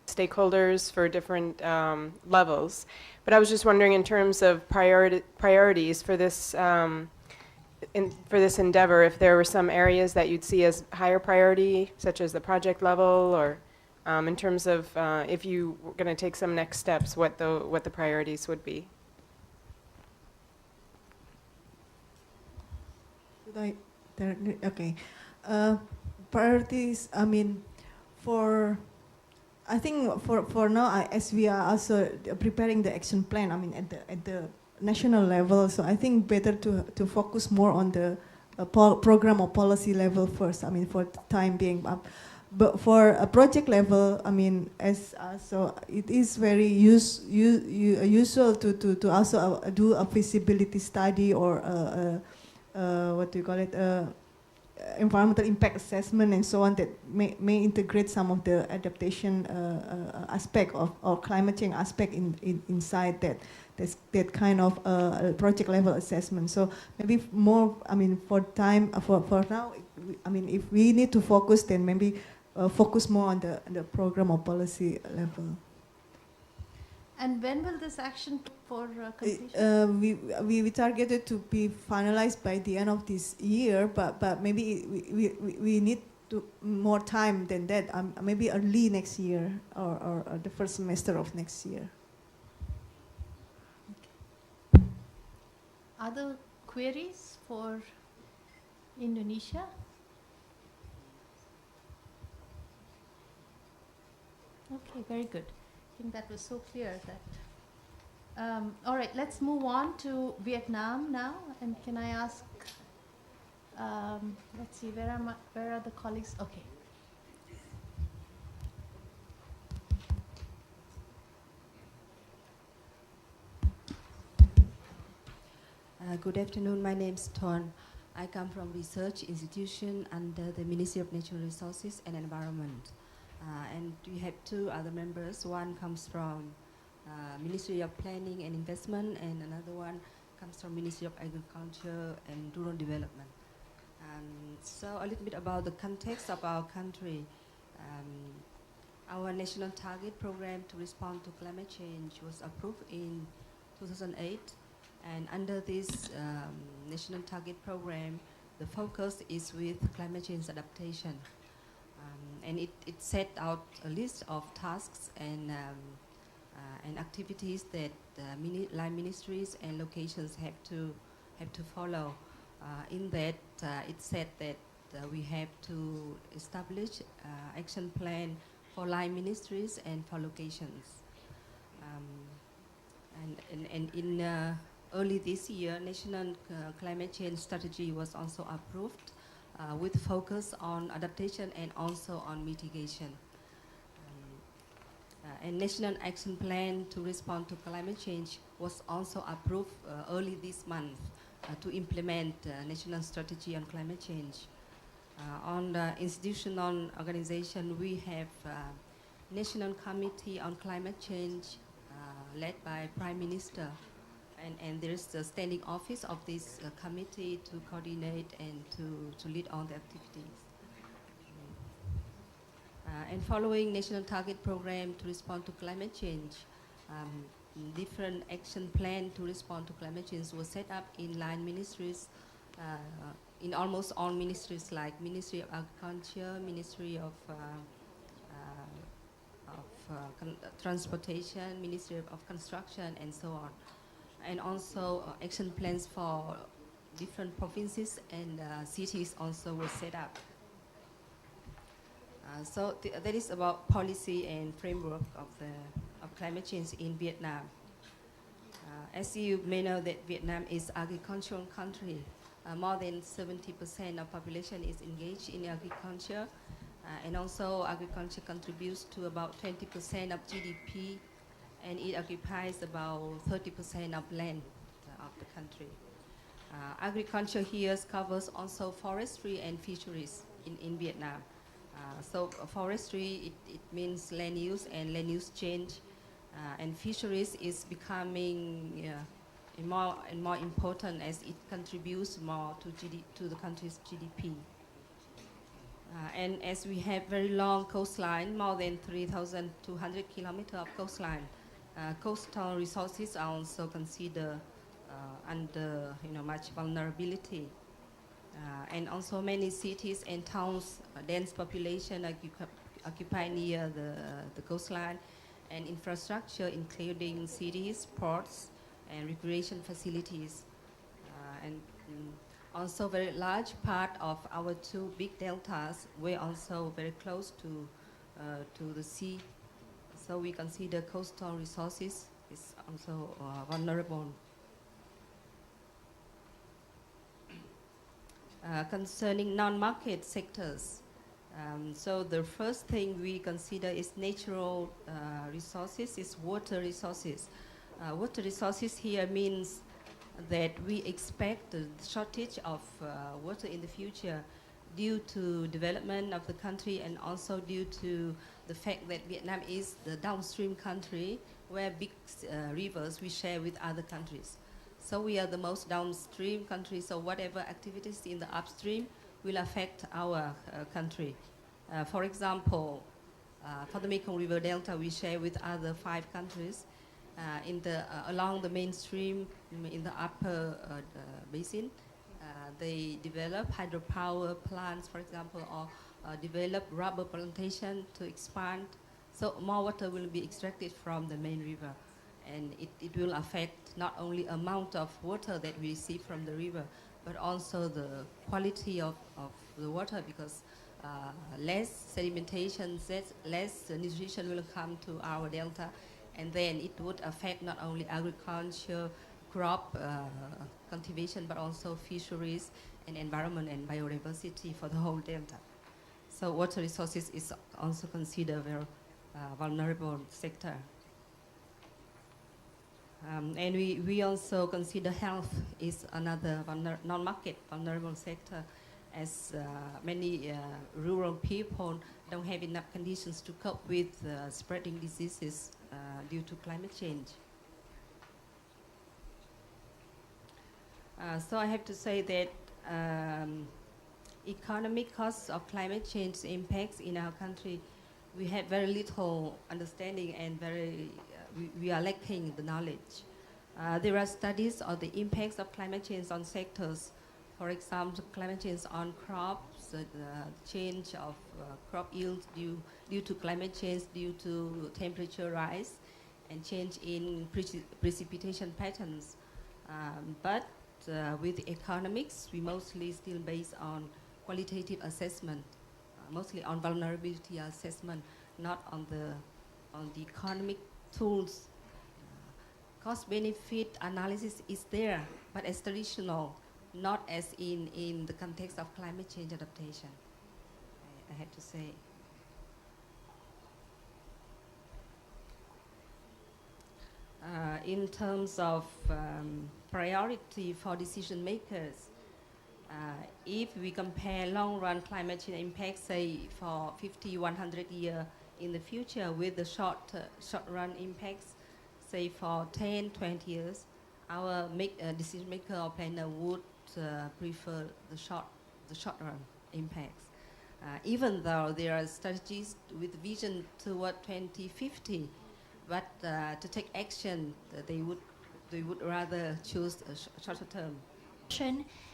Stakeholders for different levels. But I was just wondering, in terms of priorities for this for this endeavor, if there were some areas that you'd see as higher priority, such as the project level, or in terms of if you were going to take some next steps, what the priorities would be. Okay. Priorities, I mean, I think for now, as we are also preparing the action plan, I mean, at the national level. So I think better to focus more on the program or policy level first. I mean, for the time being. But for a project level, I mean, so it is very usual to also do a feasibility study or what do you call it? Environmental impact assessment and so on that may integrate some of the adaptation aspect of or climate change aspect inside that kind of project level assessment. So maybe more, I mean, for now, I mean, if we need to focus, then maybe focus more on the program or policy level. And when will this action for completion? We targeted to be finalized by the end of this year, but maybe we need more time than that. Maybe early next year or the first semester of next year. Okay. Other queries for Indonesia? Okay, very good. I think that was so clear that. All right, let's move on to Vietnam now. And can I ask? Let's see, where are the colleagues? Okay. Good afternoon. My name is Thorn. I come from research institution under the Ministry of Natural Resources and Environment. And we have two other members. One comes from Ministry of Planning and Investment, and another one comes from Ministry of Agriculture and Rural Development. So a little bit about the context of our country. Our national target program to respond to climate change was approved in 2008. And under this national target program, the focus is with climate change adaptation. And it set out a list of tasks and activities that line ministries and locations have to follow. In that, it said that we have to establish action plan for line ministries and for locations. And in early this year, National Climate Change Strategy was also approved with focus on adaptation and also on mitigation. And National Action Plan to respond to climate change was also approved early this month to implement National Strategy on Climate Change. On the institutional organization, we have National Committee on Climate Change led by Prime Minister. And there is the standing office of this committee to coordinate and to lead on the activities. And following National Target Program to respond to climate change, different action plan to respond to climate change was set up in line ministries, in almost all ministries like Ministry of Agriculture, Ministry of Transportation, Ministry of Construction, and so on. And also action plans for different provinces and cities also were set up. So that is about policy and framework of climate change in Vietnam. As you may know, that Vietnam is agricultural country. More than 70% of population is engaged in agriculture, and also agriculture contributes to about 20% of GDP. And it occupies about 30% of land of the country. Agriculture here covers also forestry and fisheries in Vietnam. So forestry, it means land use and land use change. And fisheries is becoming more and more important as it contributes more to the country's GDP. And as we have very long coastline, more than 3,200 kilometers of coastline, coastal resources are also considered under much vulnerability. And also many cities and towns, dense population occupy near the coastline, and infrastructure including cities, ports, and recreation facilities. And also very large part of our two big deltas were also very close to the sea. So we consider coastal resources is also vulnerable. concerning non-market sectors. So the first thing we consider is natural resources, is water resources. Water resources here means that we expect the shortage of water in the future due to development of the country and also due to the fact that Vietnam is the downstream country where big rivers we share with other countries. So we are the most downstream country, so whatever activities in the upstream will affect our country. For example, for the Mekong River Delta, we share with other 5 countries. Along the mainstream, in the upper basin, they develop hydropower plants, for example, or develop rubber plantation to expand. So more water will be extracted from the main river. And it will affect not only amount of water that we receive from the river, but also the quality of the water, because less sedimentation, less nutrition will come to our delta, and then it would affect not only agriculture, crop cultivation, but also fisheries and environment and biodiversity for the whole delta. So water resources is also considered a very vulnerable sector. And we also consider health is another non-market vulnerable sector, as many rural people don't have enough conditions to cope with spreading diseases due to climate change. So I have to say that economic costs of climate change impacts in our country, we have very little understanding and we are lacking the knowledge. There are studies on the impacts of climate change on sectors. For example, climate change on crops, the change of crop yields due to climate change, due to temperature rise, and change in precipitation patterns. But with economics, we mostly still based on qualitative assessment, mostly on vulnerability assessment, not on the economic tools. Cost-benefit analysis is there, but as traditional, not as in the context of climate change adaptation, I have to say. In terms of priority for decision makers, if we compare long-run climate change impacts, say for 50, 100 years in the future, with the short-run impacts, say for 10, 20 years, our decision maker or planner would prefer the short-run impacts. Even though there are strategies with vision toward 2050, but to take action, they would rather choose a shorter term.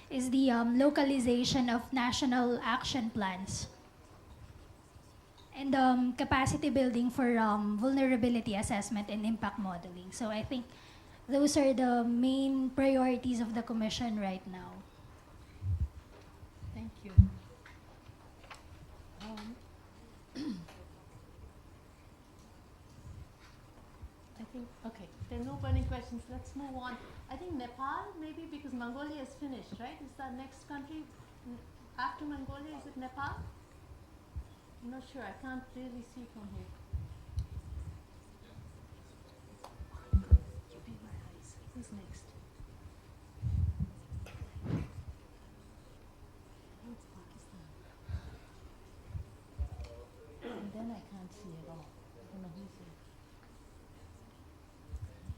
Is the localization of national action plans and capacity building for vulnerability assessment and impact modeling. So I think those are the main priorities of the Commission right now. Thank you. I think, okay, there are no burning questions. Let's move on. I think Nepal, maybe, because Mongolia is finished, right? Is the next country after Mongolia, is it Nepal? I'm not sure, I can't really see from here. You be my eyes. Who's next? It's Pakistan. And then I can't see at all. I don't know who's here.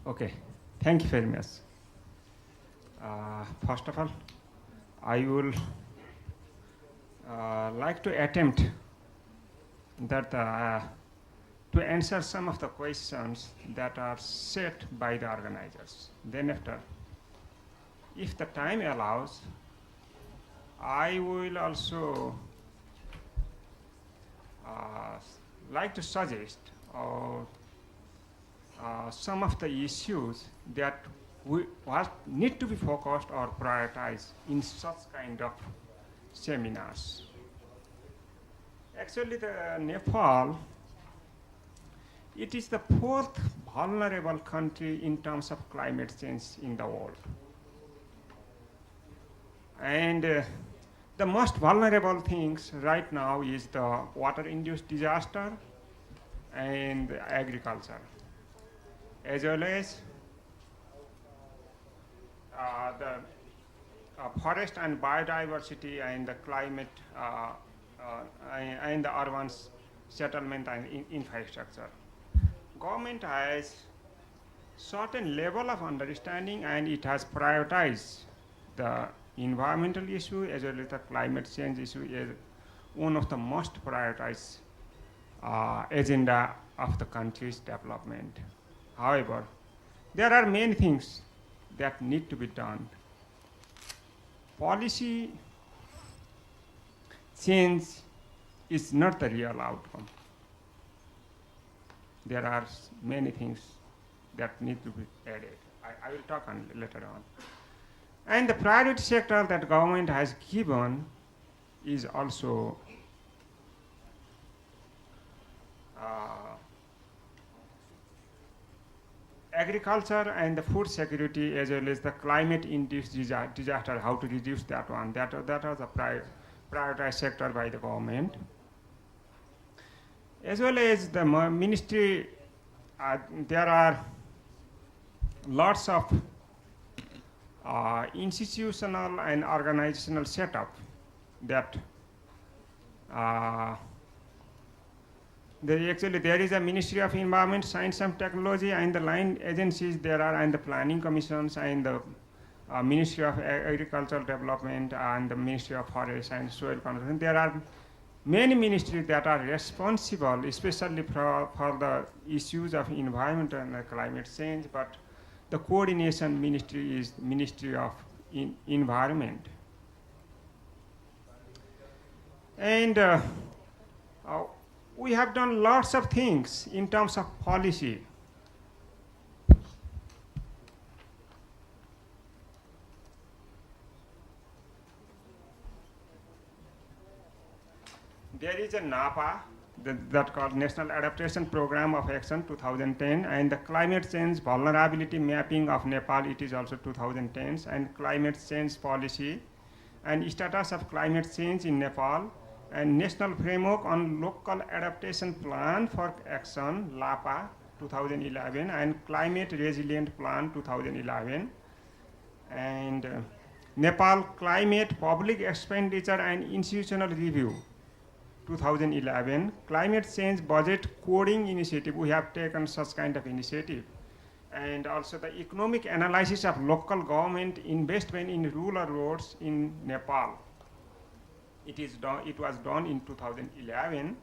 Okay, thank you very much. First of all, I will like to attempt that to answer some of the questions that are set by the organizers. Then after, if the time allows, I will also like to suggest some of the issues that need to be focused or prioritized in such kind of seminars. Actually, the Nepal, it is the 4th vulnerable country in terms of climate change in the world. And the most vulnerable things right now is the water-induced disaster and agriculture, as well as the forest and biodiversity and the climate and the urban settlement and infrastructure. Government has certain level of understanding and it has prioritized the environmental issue as well as the climate change issue as one of the most prioritized agenda of the country's development. However, there are many things that need to be done. Policy change is not the real outcome. There are many things that need to be added. I will talk on later on. And the private sector that government has given is also agriculture and the food security as well as the climate-induced disaster, how to reduce that one. That was a prioritized sector by the government. As well as the ministry, there are lots of institutional and organizational setup that there is a Ministry of Environment, Science and Technology, and the line agencies there are, and the planning commissions, and the Ministry of Agricultural Development, and the Ministry of Forest and Soil Conservation. There are many ministries that are responsible, especially for the issues of environment and climate change, but the coordination ministry is Ministry of Environment. And we have done lots of things in terms of policy. There is a NAPA, that called National Adaptation Program of Action 2010, and the Climate Change Vulnerability Mapping of Nepal, it is also 2010, and Climate Change Policy, and Status of Climate Change in Nepal, and National Framework on Local Adaptation Plan for Action, LAPA 2011, and Climate Resilient Plan 2011, and Nepal Climate Public Expenditure and Institutional Review 2011, Climate Change Budget Coding Initiative, we have taken such kind of initiative, and also the economic analysis of local government investment in rural roads in Nepal. It was done in 2011,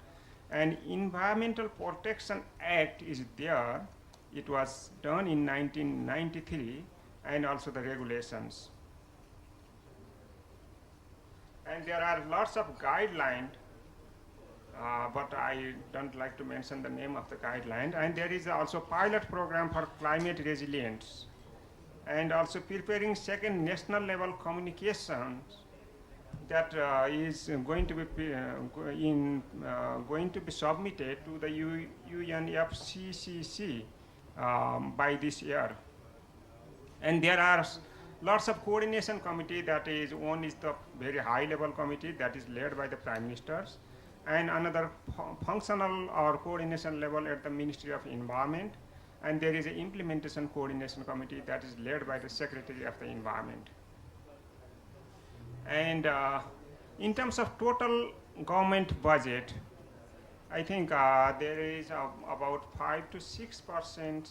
and Environmental Protection Act is there. It was done in 1993, and also the regulations. And there are lots of guidelines, but I don't like to mention the name of the guideline. And there is also pilot program for climate resilience, and also preparing second national level communications that is going to be submitted to the UNFCCC by this year. And there are lots of coordination committee. That is, one is the very high level committee that is led by the prime ministers, and another functional or coordination level at the Ministry of Environment, and there is an implementation coordination committee that is led by the Secretary of the Environment. And in terms of total government budget, I think there is about 5 to 6%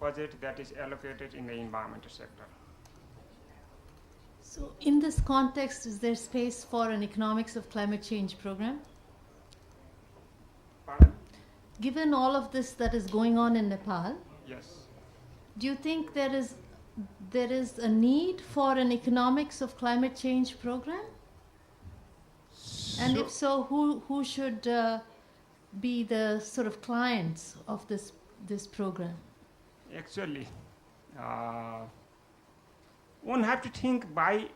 budget that is allocated in the environmental sector. So in this context, is there space for an economics of climate change program? Pardon? Given all of this that is going on in Nepal, Yes. do you think there is a need for an economics of climate change program? And if so, who should be the sort of clients of this program? Actually, one have to think by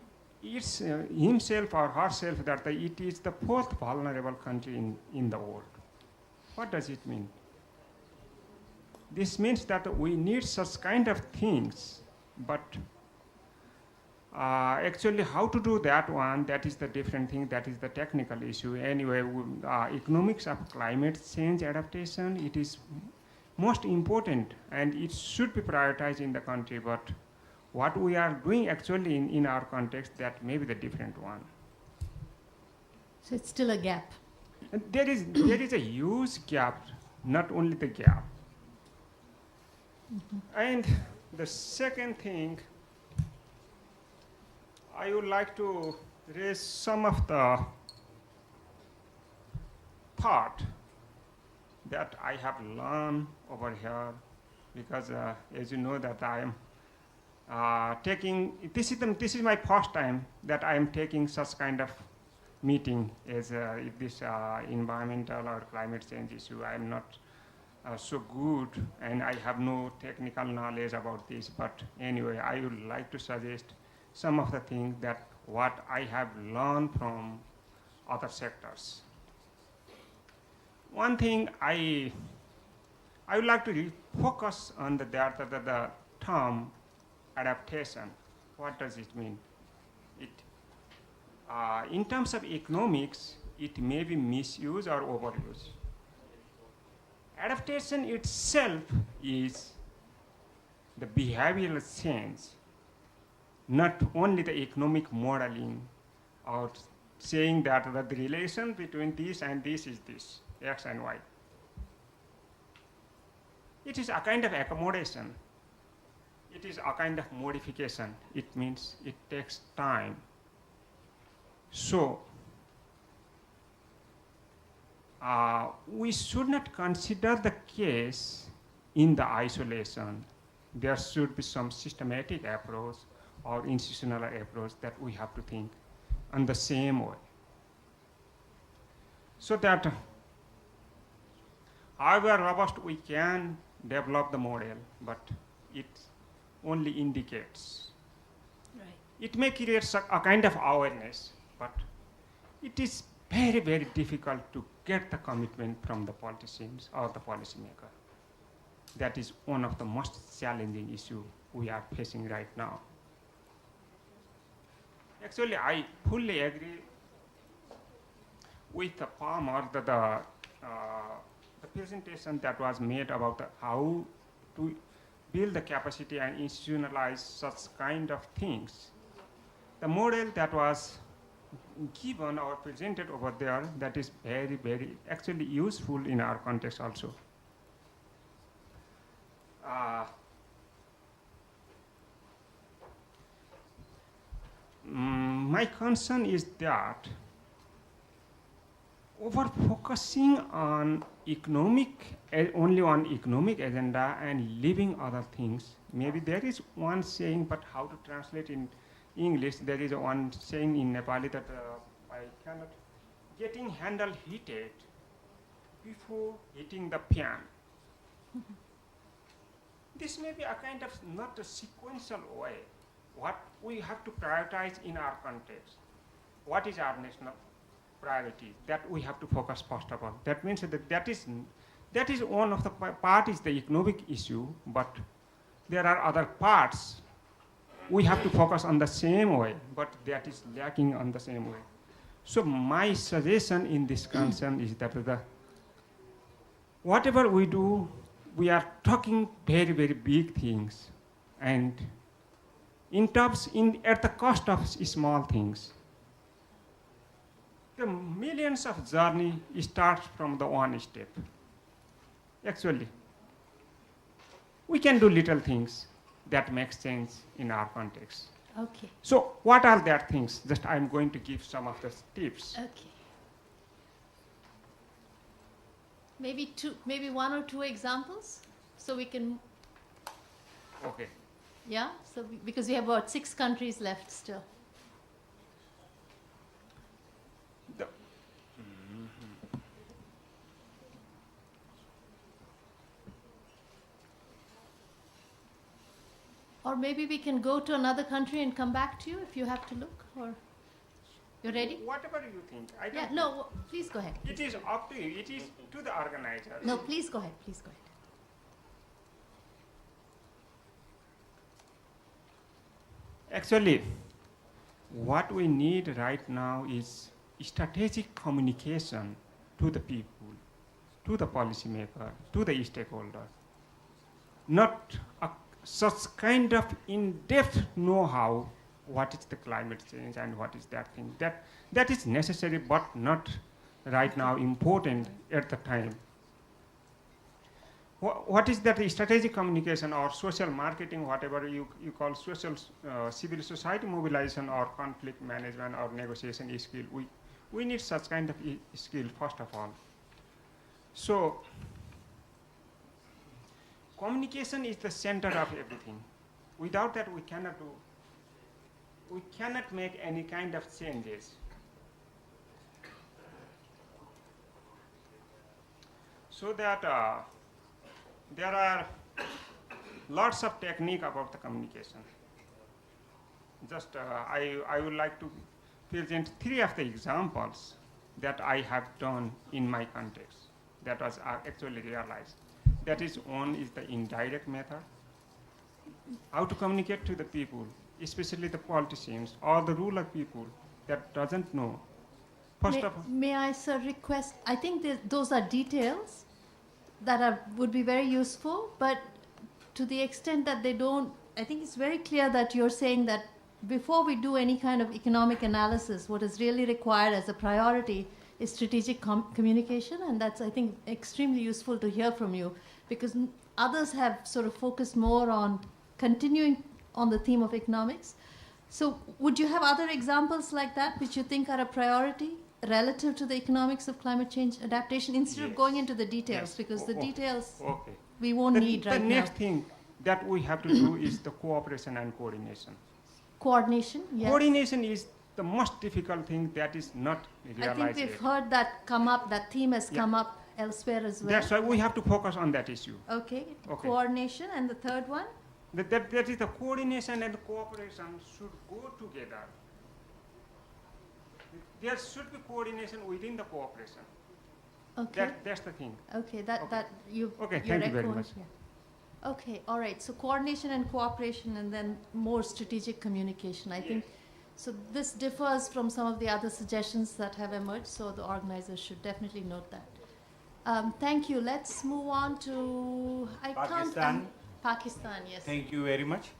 himself or herself that it is the fourth vulnerable country in the world. What does it mean? This means that we need such kind of things, but Actually, how to do that one, that is the different thing, that is the technical issue. Anyway, economics of climate change adaptation, it is most important and it should be prioritized in the country, but what we are doing actually in our context, that may be the different one. So it's still a gap. And there is a huge gap, not only the gap. And the second thing, I would like to raise some of the part that I have learned over here, because as you know that I am taking, this is my first time that I am taking such kind of meeting as this environmental or climate change issue. I am not so good and I have no technical knowledge about this, but anyway, I would like to suggest some of the things that what I have learned from other sectors. One thing I would like to focus on the term adaptation. What does it mean? In terms of economics, it may be misused or overused. Adaptation itself is the behavioral change, not only the economic modeling or saying that the relation between this and this is this, X and Y. It is a kind of accommodation. It is a kind of modification. It means it takes time. So, we should not consider the case in the isolation. There should be some systematic approach or institutional approach that we have to think in the same way. So that however robust we can develop the model, but it only indicates. Right. It may create a kind of awareness, but it is very, very difficult to get the commitment from the politicians or the policymaker. That is one of the most challenging issues we are facing right now. Actually, I fully agree with the poem or the presentation that was made about how to build the capacity and institutionalize such kind of things. The model that was given or presented over there, that is very, very actually useful in our context also. My concern is that over focusing on only on economic agenda and leaving other things, maybe there is one saying, but how to translate in English, there is one saying in Nepali that I cannot, getting handle heated before hitting the pan. This may be a kind of not a sequential way. What we have to prioritize in our context. What is our national priority? That we have to focus first of all. That means that is one of the part is the economic issue, but there are other parts we have to focus on the same way, but that is lacking on the same way. So my suggestion in this concern is that whatever we do, we are talking very, very big things, and at the cost of small things. The millions of journey starts from the one step. Actually, we can do little things that makes sense in our context. Okay. So what are that things? Just I'm going to give some of the tips. Okay. Maybe one or two examples, so we can. Okay. Yeah. So because we have about 6 countries left still. Or maybe we can go to another country and come back to you if you have to look, or you're ready? Whatever you think. I don't Yeah, no, please go ahead. It is up to you. It is to the organizers. No, please go ahead. Please go ahead. Actually, what we need right now is strategic communication to the people, to the policymaker, to the stakeholder. Not such kind of in-depth know-how what is the climate change and what is that thing. That is necessary, but not right now important at the time. What is that strategic communication or social marketing, whatever you call social civil society mobilization or conflict management or negotiation skill? We need such kind of skill first of all. So communication is the center of everything. Without that, we cannot make any kind of changes. So that there are lots of technique about the communication. Just I would like to present 3 of the examples that I have done in my context that was actually realized. That is, one is the indirect method, how to communicate to the people, especially the politicians or the rural people that doesn't know. May I, sir, request, I think those are details that would be very useful, but to the extent that they don't, I think it's very clear that you're saying that before we do any kind of economic analysis, what is really required as a priority is strategic communication, and that's, I think, extremely useful to hear from you, because others have sort of focused more on continuing on the theme of economics. So would you have other examples like that which you think are a priority relative to the economics of climate change adaptation, instead of going into the details, because the details we won't need right now. The next thing that we have to do is the cooperation and coordination. Coordination, yes. Coordination is the most difficult thing that is not realized. I think we've heard that come up, that theme has come up elsewhere as well. That's why we have to focus on that issue. Okay. Coordination, and the third one? That is the coordination and cooperation should go together. There should be coordination within the cooperation. Okay. That's the thing. Okay, Okay, thank you very much. Yeah. Okay, all right. So coordination and cooperation, and then more strategic communication. I think so. This differs from some of the other suggestions that have emerged. So the organizers should definitely note that. Thank you. Let's move on to Pakistan. Pakistan, yes. Thank you very much.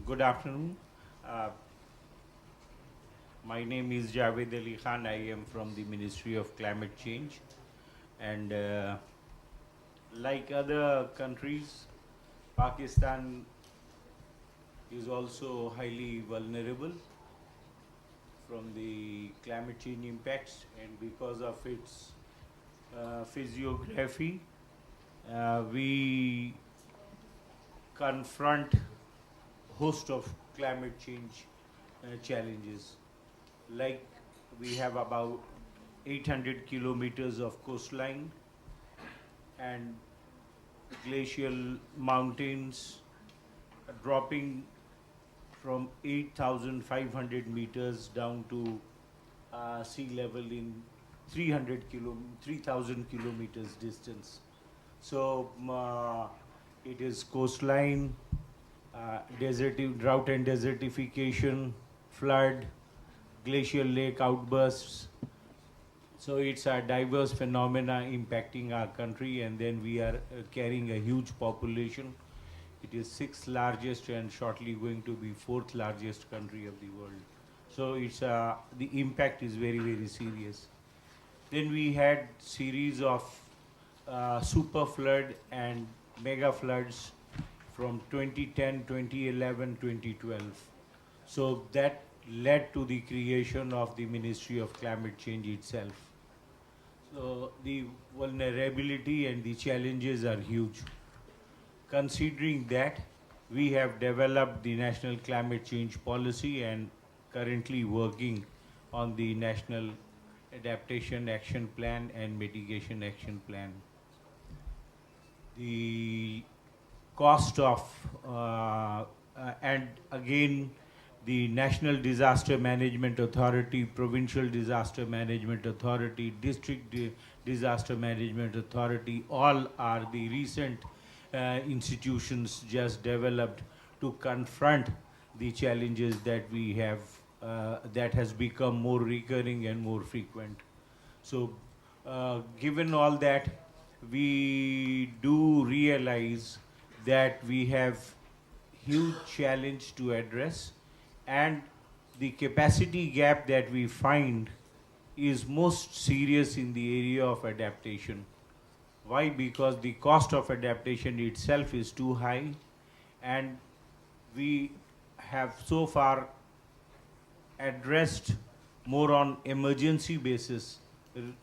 Good afternoon. My name is Javed Ali Khan. I am from the Ministry of Climate Change. And like other countries, Pakistan is also highly vulnerable from the climate change impacts, and because of its physiography, we confront host of climate change challenges. Like, we have about 800 kilometers of coastline and glacial mountains dropping from 8,500 meters down to sea level in 3,000 kilometers distance. So it is coastline, drought and desertification, flood, glacial lake outbursts. So it's a diverse phenomena impacting our country, and then we are carrying a huge population. It is 6th largest and shortly going to be 4th largest country of the world. So it's the impact is very, very serious. Then we had series of super flood and mega floods from 2010, 2011, 2012. So that led to the creation of the Ministry of Climate Change itself. So the vulnerability and the challenges are huge. Considering that, we have developed the National Climate Change Policy and currently working on the National Adaptation Action Plan and Mitigation Action Plan. The cost of, and again, the National Disaster Management Authority, Provincial Disaster Management Authority, District Disaster Management Authority, all are the recent institutions just developed to confront the challenges that we have that has become more recurring and more frequent. So, given all that, we do realize that we have huge challenge to address, and the capacity gap that we find is most serious in the area of adaptation. Why? Because the cost of adaptation itself is too high, and we have so far addressed more on emergency basis,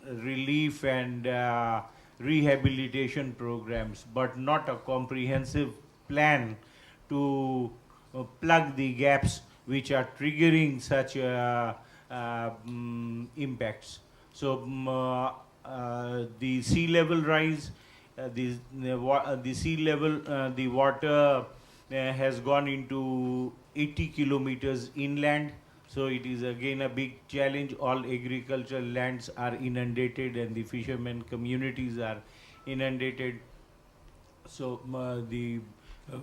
relief and rehabilitation programs, but not a comprehensive plan to plug the gaps which are triggering such impacts. So the sea level rise, the sea level, the water has gone into 80 kilometers inland. So it is again a big challenge. All agricultural lands are inundated and the fishermen communities are inundated. So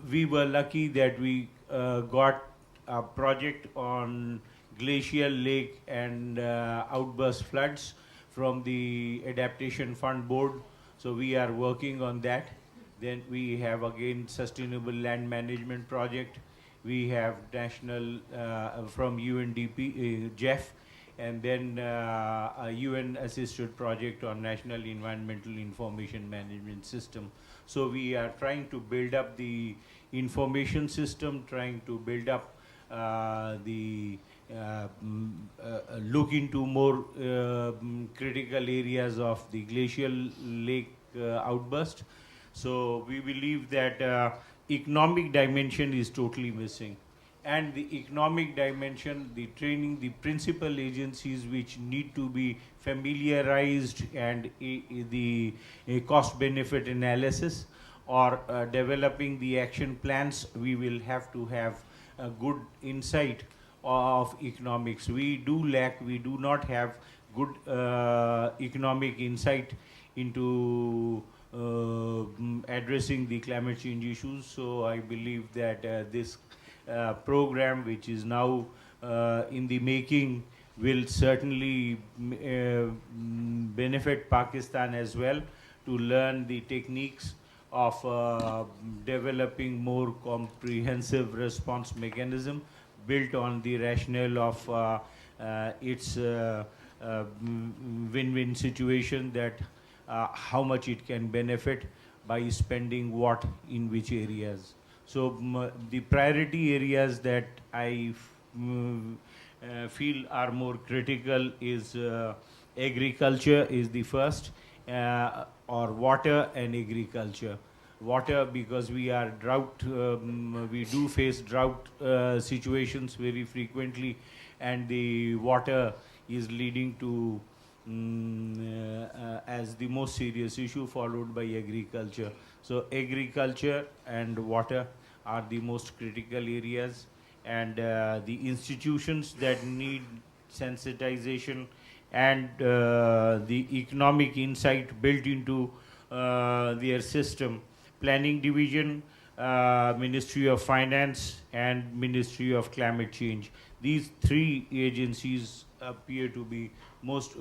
we were lucky that we got a project on glacial lake and outburst floods from the Adaptation Fund Board. So we are working on that. Then we have again Sustainable Land Management Project. We have national from UNDP, Jeff, and then a UN assisted project on National Environmental Information Management System. So we are trying to build up the information system, trying to build up look into more critical areas of the glacial lake outburst. So we believe that economic dimension is totally missing. And the economic dimension, the training, the principal agencies which need to be familiarized and the cost-benefit analysis or developing the action plans, we will have to have a good insight of economics. We do lack, we do not have good economic insight into addressing the climate change issues. So I believe that this program, which is now in the making, will certainly benefit Pakistan as well, to learn the techniques of developing more comprehensive response mechanism built on the rationale of its win-win situation, that how much it can benefit by spending what in which areas. So the priority areas that I feel are more critical is agriculture is the first, or water and agriculture. Water, because we are drought, we do face drought situations very frequently, and the water is leading to as the most serious issue, followed by agriculture. So agriculture and water are the most critical areas, and the institutions that need sensitization and the economic insight built into their system. Planning Division, Ministry of Finance, and Ministry of Climate Change. These three agencies appear to be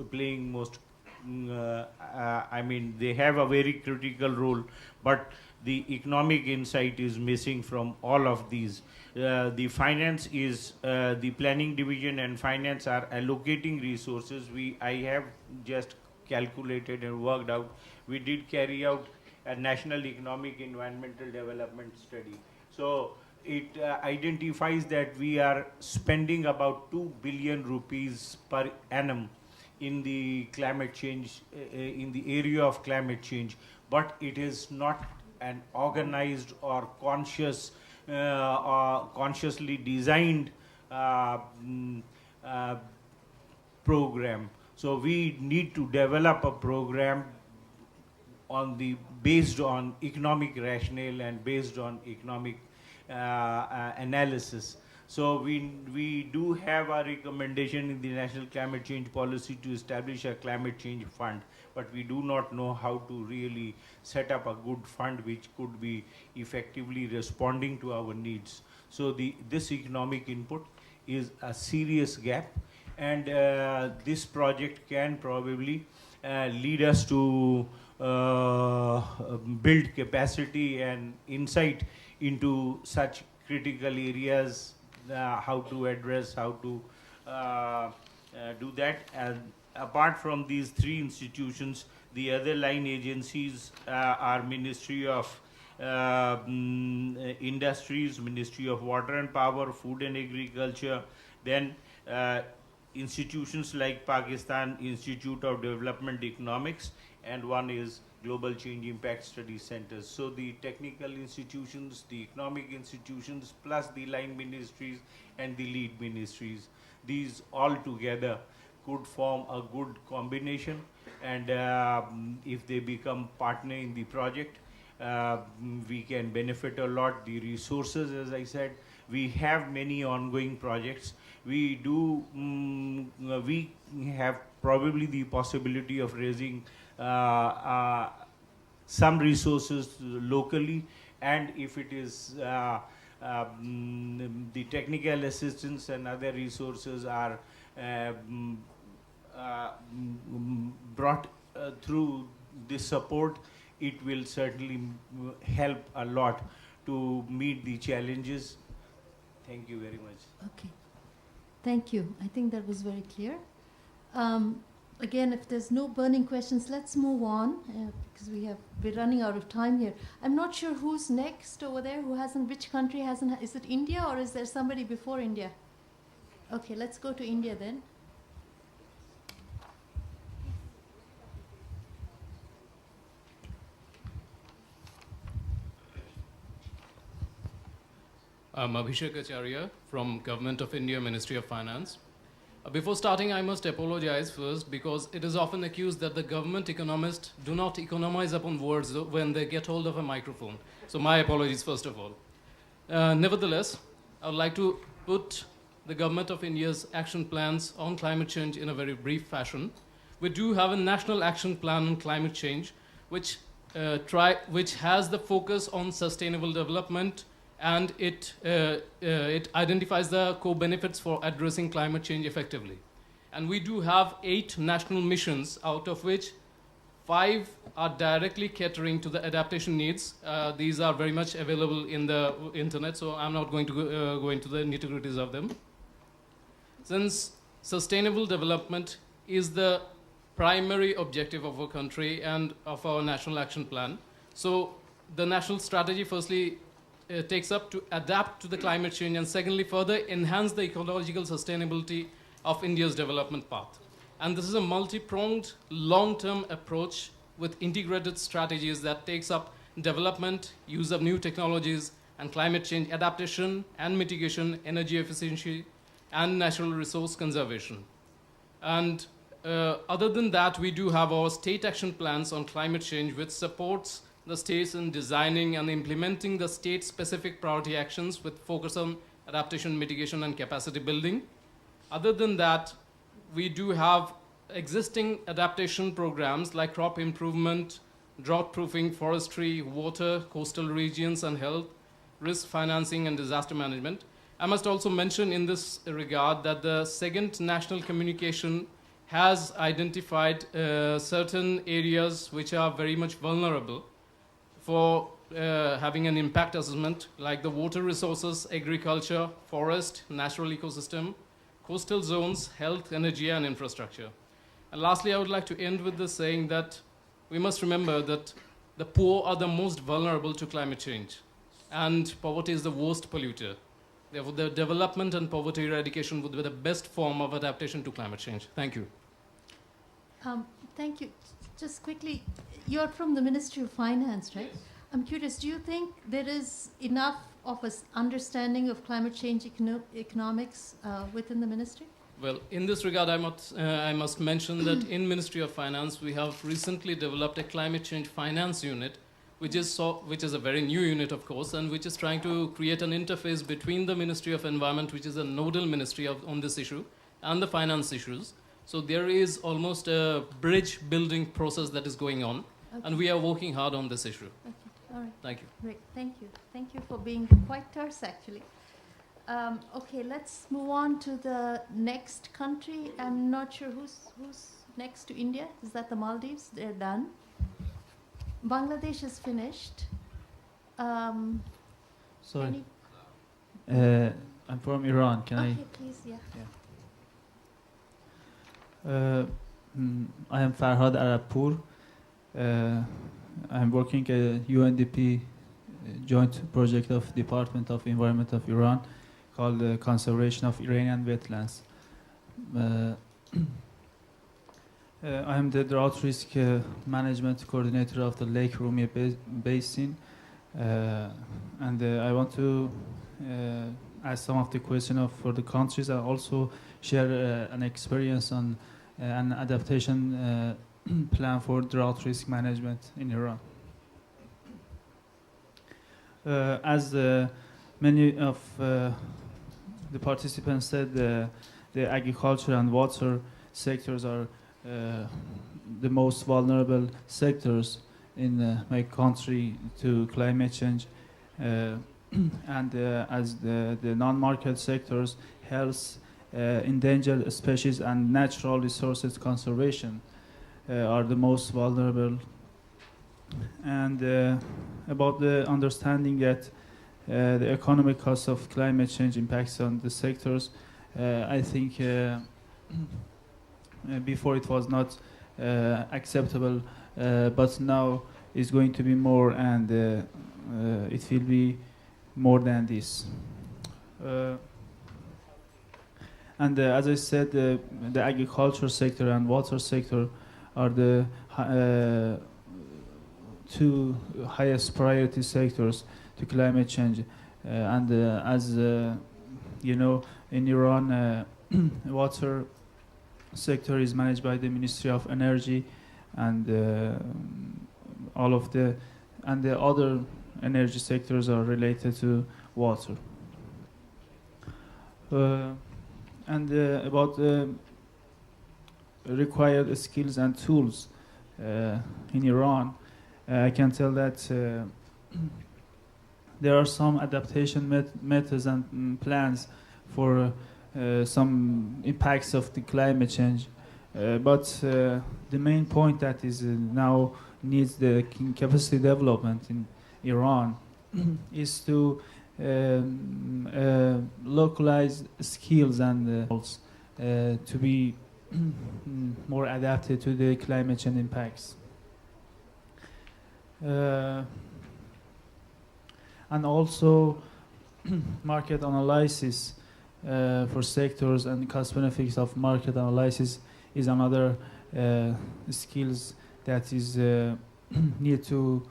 playing most, I mean, they have a very critical role, but the economic insight is missing from all of these. The finance is, the Planning Division and Finance are allocating resources. I have just calculated and worked out. We did carry out a National Economic Environmental Development Study. So it identifies that we are spending about 2 billion rupees per annum in the climate change, in the area of climate change, but it is not an organized or conscious, or consciously designed program. So we need to develop a program based on economic rationale and based on economic analysis. So we do have a recommendation in the National Climate Change Policy to establish a climate change fund, but we do not know how to really set up a good fund which could be effectively responding to our needs. So this economic input is a serious gap, and this project can probably lead us to build capacity and insight into such critical areas, how to address, how to do that. And apart from these three institutions, the other line agencies are Ministry of Industries, Ministry of Water and Power, Food and Agriculture, then institutions like Pakistan Institute of Development Economics, and one is Global Change Impact Study Centers. So the technical institutions, the economic institutions, plus the line ministries and the lead ministries, these all together could form a good combination, and if they become partner in the project, we can benefit a lot. The resources, as I said, we have many ongoing projects. We do, we have probably the possibility of raising some resources locally, and if it is the technical assistance and other resources are brought through this support, it will certainly help a lot to meet the challenges. Thank you very much. Okay. Thank you. I think that was very clear. Again, if there's no burning questions, let's move on because we're running out of time here. I'm not sure who's next over there, which country hasn't, is it India or is there somebody before India? Okay, let's go to India then. I'm Abhishek Acharya from Government of India, Ministry of Finance. Before starting, I must apologize first because it is often accused that the government economists do not economize upon words when they get hold of a microphone. So my apologies first of all. Nevertheless, I would like to put the Government of India's action plans on climate change in a very brief fashion. We do have a national action plan on climate change which has the focus on sustainable development, and it identifies the co-benefits for addressing climate change effectively. And we do have 8 national missions, out of which 5 are directly catering to the adaptation needs. These are very much available in the internet, so I'm not going to go into the nitty-gritties of them. Since sustainable development is the primary objective of our country and of our national action plan, so the national strategy firstly takes up to adapt to the climate change, and secondly further enhance the ecological sustainability of India's development path. And this is a multi-pronged long-term approach with integrated strategies that takes up development, use of new technologies, and climate change adaptation and mitigation, energy efficiency, and natural resource conservation. And other than that, we do have our state action plans on climate change, which supports the states in designing and implementing the state-specific priority actions with focus on adaptation, mitigation, and capacity building. Other than that, we do have existing adaptation programs like crop improvement, drought-proofing, forestry, water, coastal regions and health, risk financing, and disaster management. I must also mention in this regard that the second national communication has identified certain areas which are very much vulnerable for having an impact assessment, like the water resources, agriculture, forest, natural ecosystem, coastal zones, health, energy, and infrastructure. And lastly, I would like to end with this saying that we must remember that the poor are the most vulnerable to climate change, and poverty is the worst polluter. Therefore, the development and poverty eradication would be the best form of adaptation to climate change. Thank you. Thank you. Just quickly, you're from the Ministry of Finance, right? Yes. I'm curious, do you think there is enough of an understanding of climate change economics within the ministry? Well, in this regard, I must mention that in Ministry of Finance, we have recently developed a climate change finance unit, which is a very new unit, of course, and which is trying to create an interface between the Ministry of Environment, which is a nodal ministry on this issue, and the finance issues. So there is almost a bridge building process that is going on, okay, and we are working hard on this issue. Okay, all right. Thank you. Great, thank you. Thank you for being quite terse, actually. Okay, let's move on to the next country. I'm not sure who's next to India. Is that the Maldives? They're done. Bangladesh is finished. Sorry. Any- I'm from Iran. Can okay, please, yeah. I am Farhad Arabpour. I'm working at UNDP joint project of Department of Environment of Iran called the Conservation of Iranian Wetlands. I am the drought risk management coordinator of the Lake Urmia Basin, and I want to ask some of the questions for the countries and also share an experience on an adaptation plan for drought risk management in Iran. As many of the participants said, the agriculture and water sectors are the most vulnerable sectors in my country to climate change. And as the non-market sectors, health, endangered species and natural resources conservation are the most vulnerable. And about the understanding that the economic cost of climate change impacts on the sectors, I think before it was not acceptable, but now it's going to be more, and it will be more than this. And as I said, the agriculture sector and water sector are the two highest priority sectors to climate change. And as you know, in Iran, water sector is managed by the Ministry of Energy, and all of the other energy sectors are related to water. And about the required skills and tools in Iran, I can tell that there are some adaptation methods and plans for some impacts of the climate change. But the main point that is now needs the capacity development in Iran is to localize skills and to be more adapted to the climate change impacts. And also market analysis for sectors and cost benefits of market analysis is another skills that is need to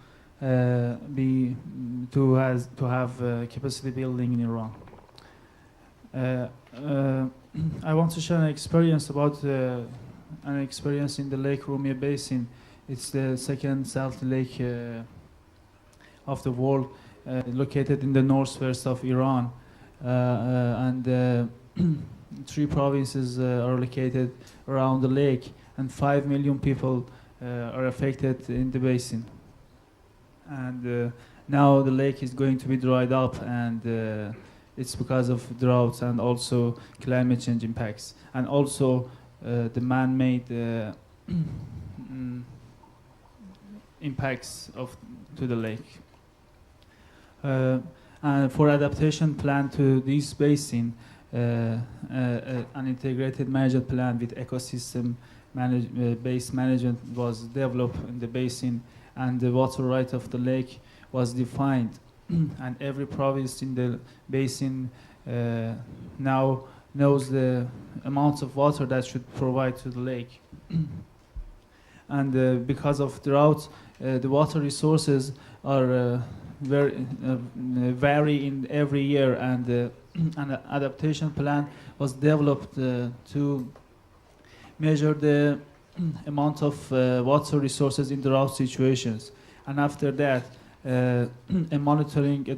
have capacity building in Iran. I want to share an experience about an experience in the Lake Urmia Basin. It's the second salty lake of the world, located in the northwest of Iran, and 3 provinces are located around the lake, and 5 million people are affected in the basin. And now the lake is going to be dried up, and it's because of droughts and also climate change impacts, and also the man-made impacts to the lake. And for adaptation plan to this basin, an integrated management plan with ecosystem based management was developed in the basin, and the water right of the lake was defined. And every province in the basin now knows the amounts of water that should provide to the lake. And because of drought, the water resources are vary in every year, and an adaptation plan was developed to measure the amount of water resources in drought situations. And after that, a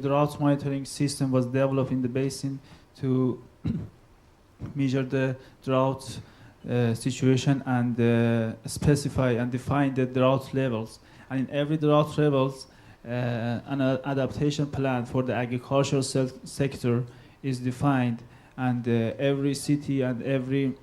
drought monitoring system was developed in the basin to measure the drought situation and specify and define the drought levels. And in every drought levels, an adaptation plan for the agricultural sector is defined, and every city and every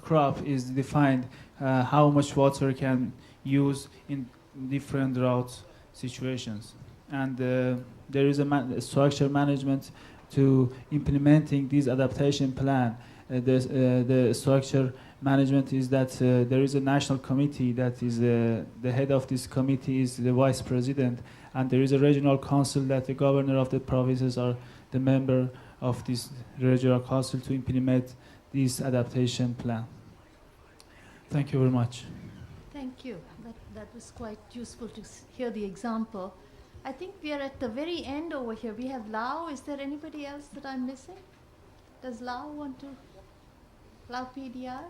crop is defined how much water can use in different drought situations. And there is a structure management to implementing this adaptation plan. The structure management is that there is a national committee that is the head of this committee is the vice president, and there is a regional council that the governor of the provinces are the member of this regional council to implement this adaptation plan. Thank you very much. Thank you. That was quite useful to hear the example. I think we are at the very end over here. We have Lau. Is there anybody else that I'm missing? Does Lau want to? Lau PDR?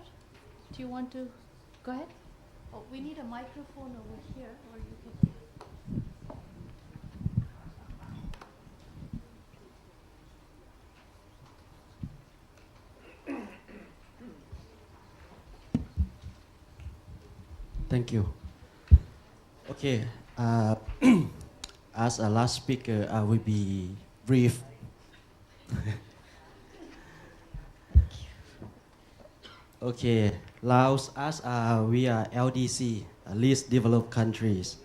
Do you want to? Go ahead. Oh, we need a microphone over here, or you can. Thank you. Okay, as a last speaker, I will be brief. Okay, Laos, as we are LDC, least developed countries,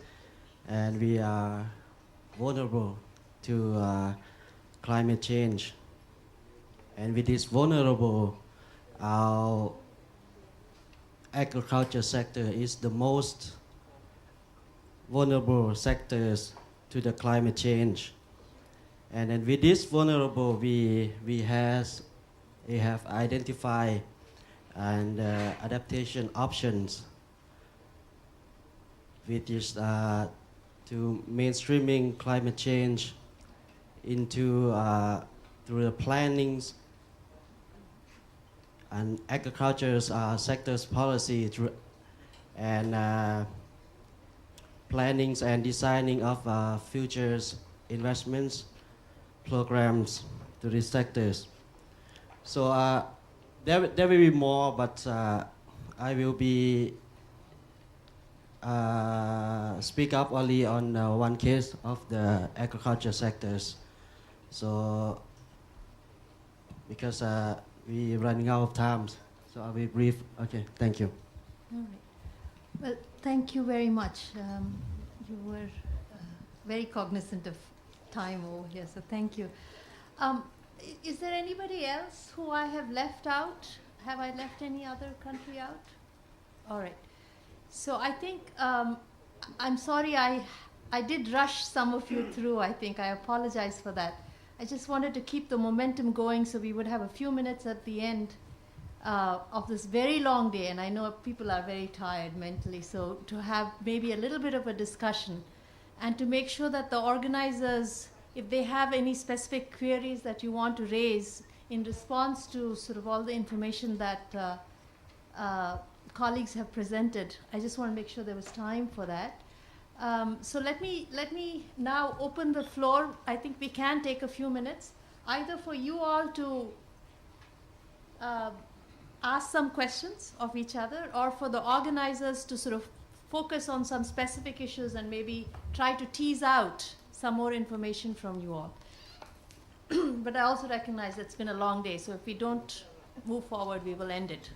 and we are vulnerable to climate change. And with this vulnerable, our agriculture sector is the most vulnerable sectors to the climate change. And then with this vulnerable, we have identified and adaptation options, which is to mainstreaming climate change into through the plannings and agriculture sector's policy and plannings and designing of futures investments programs to these sectors. So there will be more, but I will be speak up only on one case of the agriculture sectors. So because we're running out of time, so I'll be brief. Okay, thank you. All right. Well, thank you very much. You were very cognizant of time over here, so thank you. Is there anybody else who I have left out? Have I left any other country out? All right. So I think, I'm sorry I did rush some of you through, I think. I apologize for that. I just wanted to keep the momentum going so we would have a few minutes at the end of this very long day, and I know people are very tired mentally, so to have maybe a little bit of a discussion and to make sure that the organizers, if they have any specific queries that you want to raise in response to sort of all the information that colleagues have presented, I just want to make sure there was time for that. So let me now open the floor. I think we can take a few minutes, either for you all to ask some questions of each other, or for the organizers to sort of focus on some specific issues and maybe try to tease out some more information from you all. But I also recognize it's been a long day, so if we don't move forward, we will end it.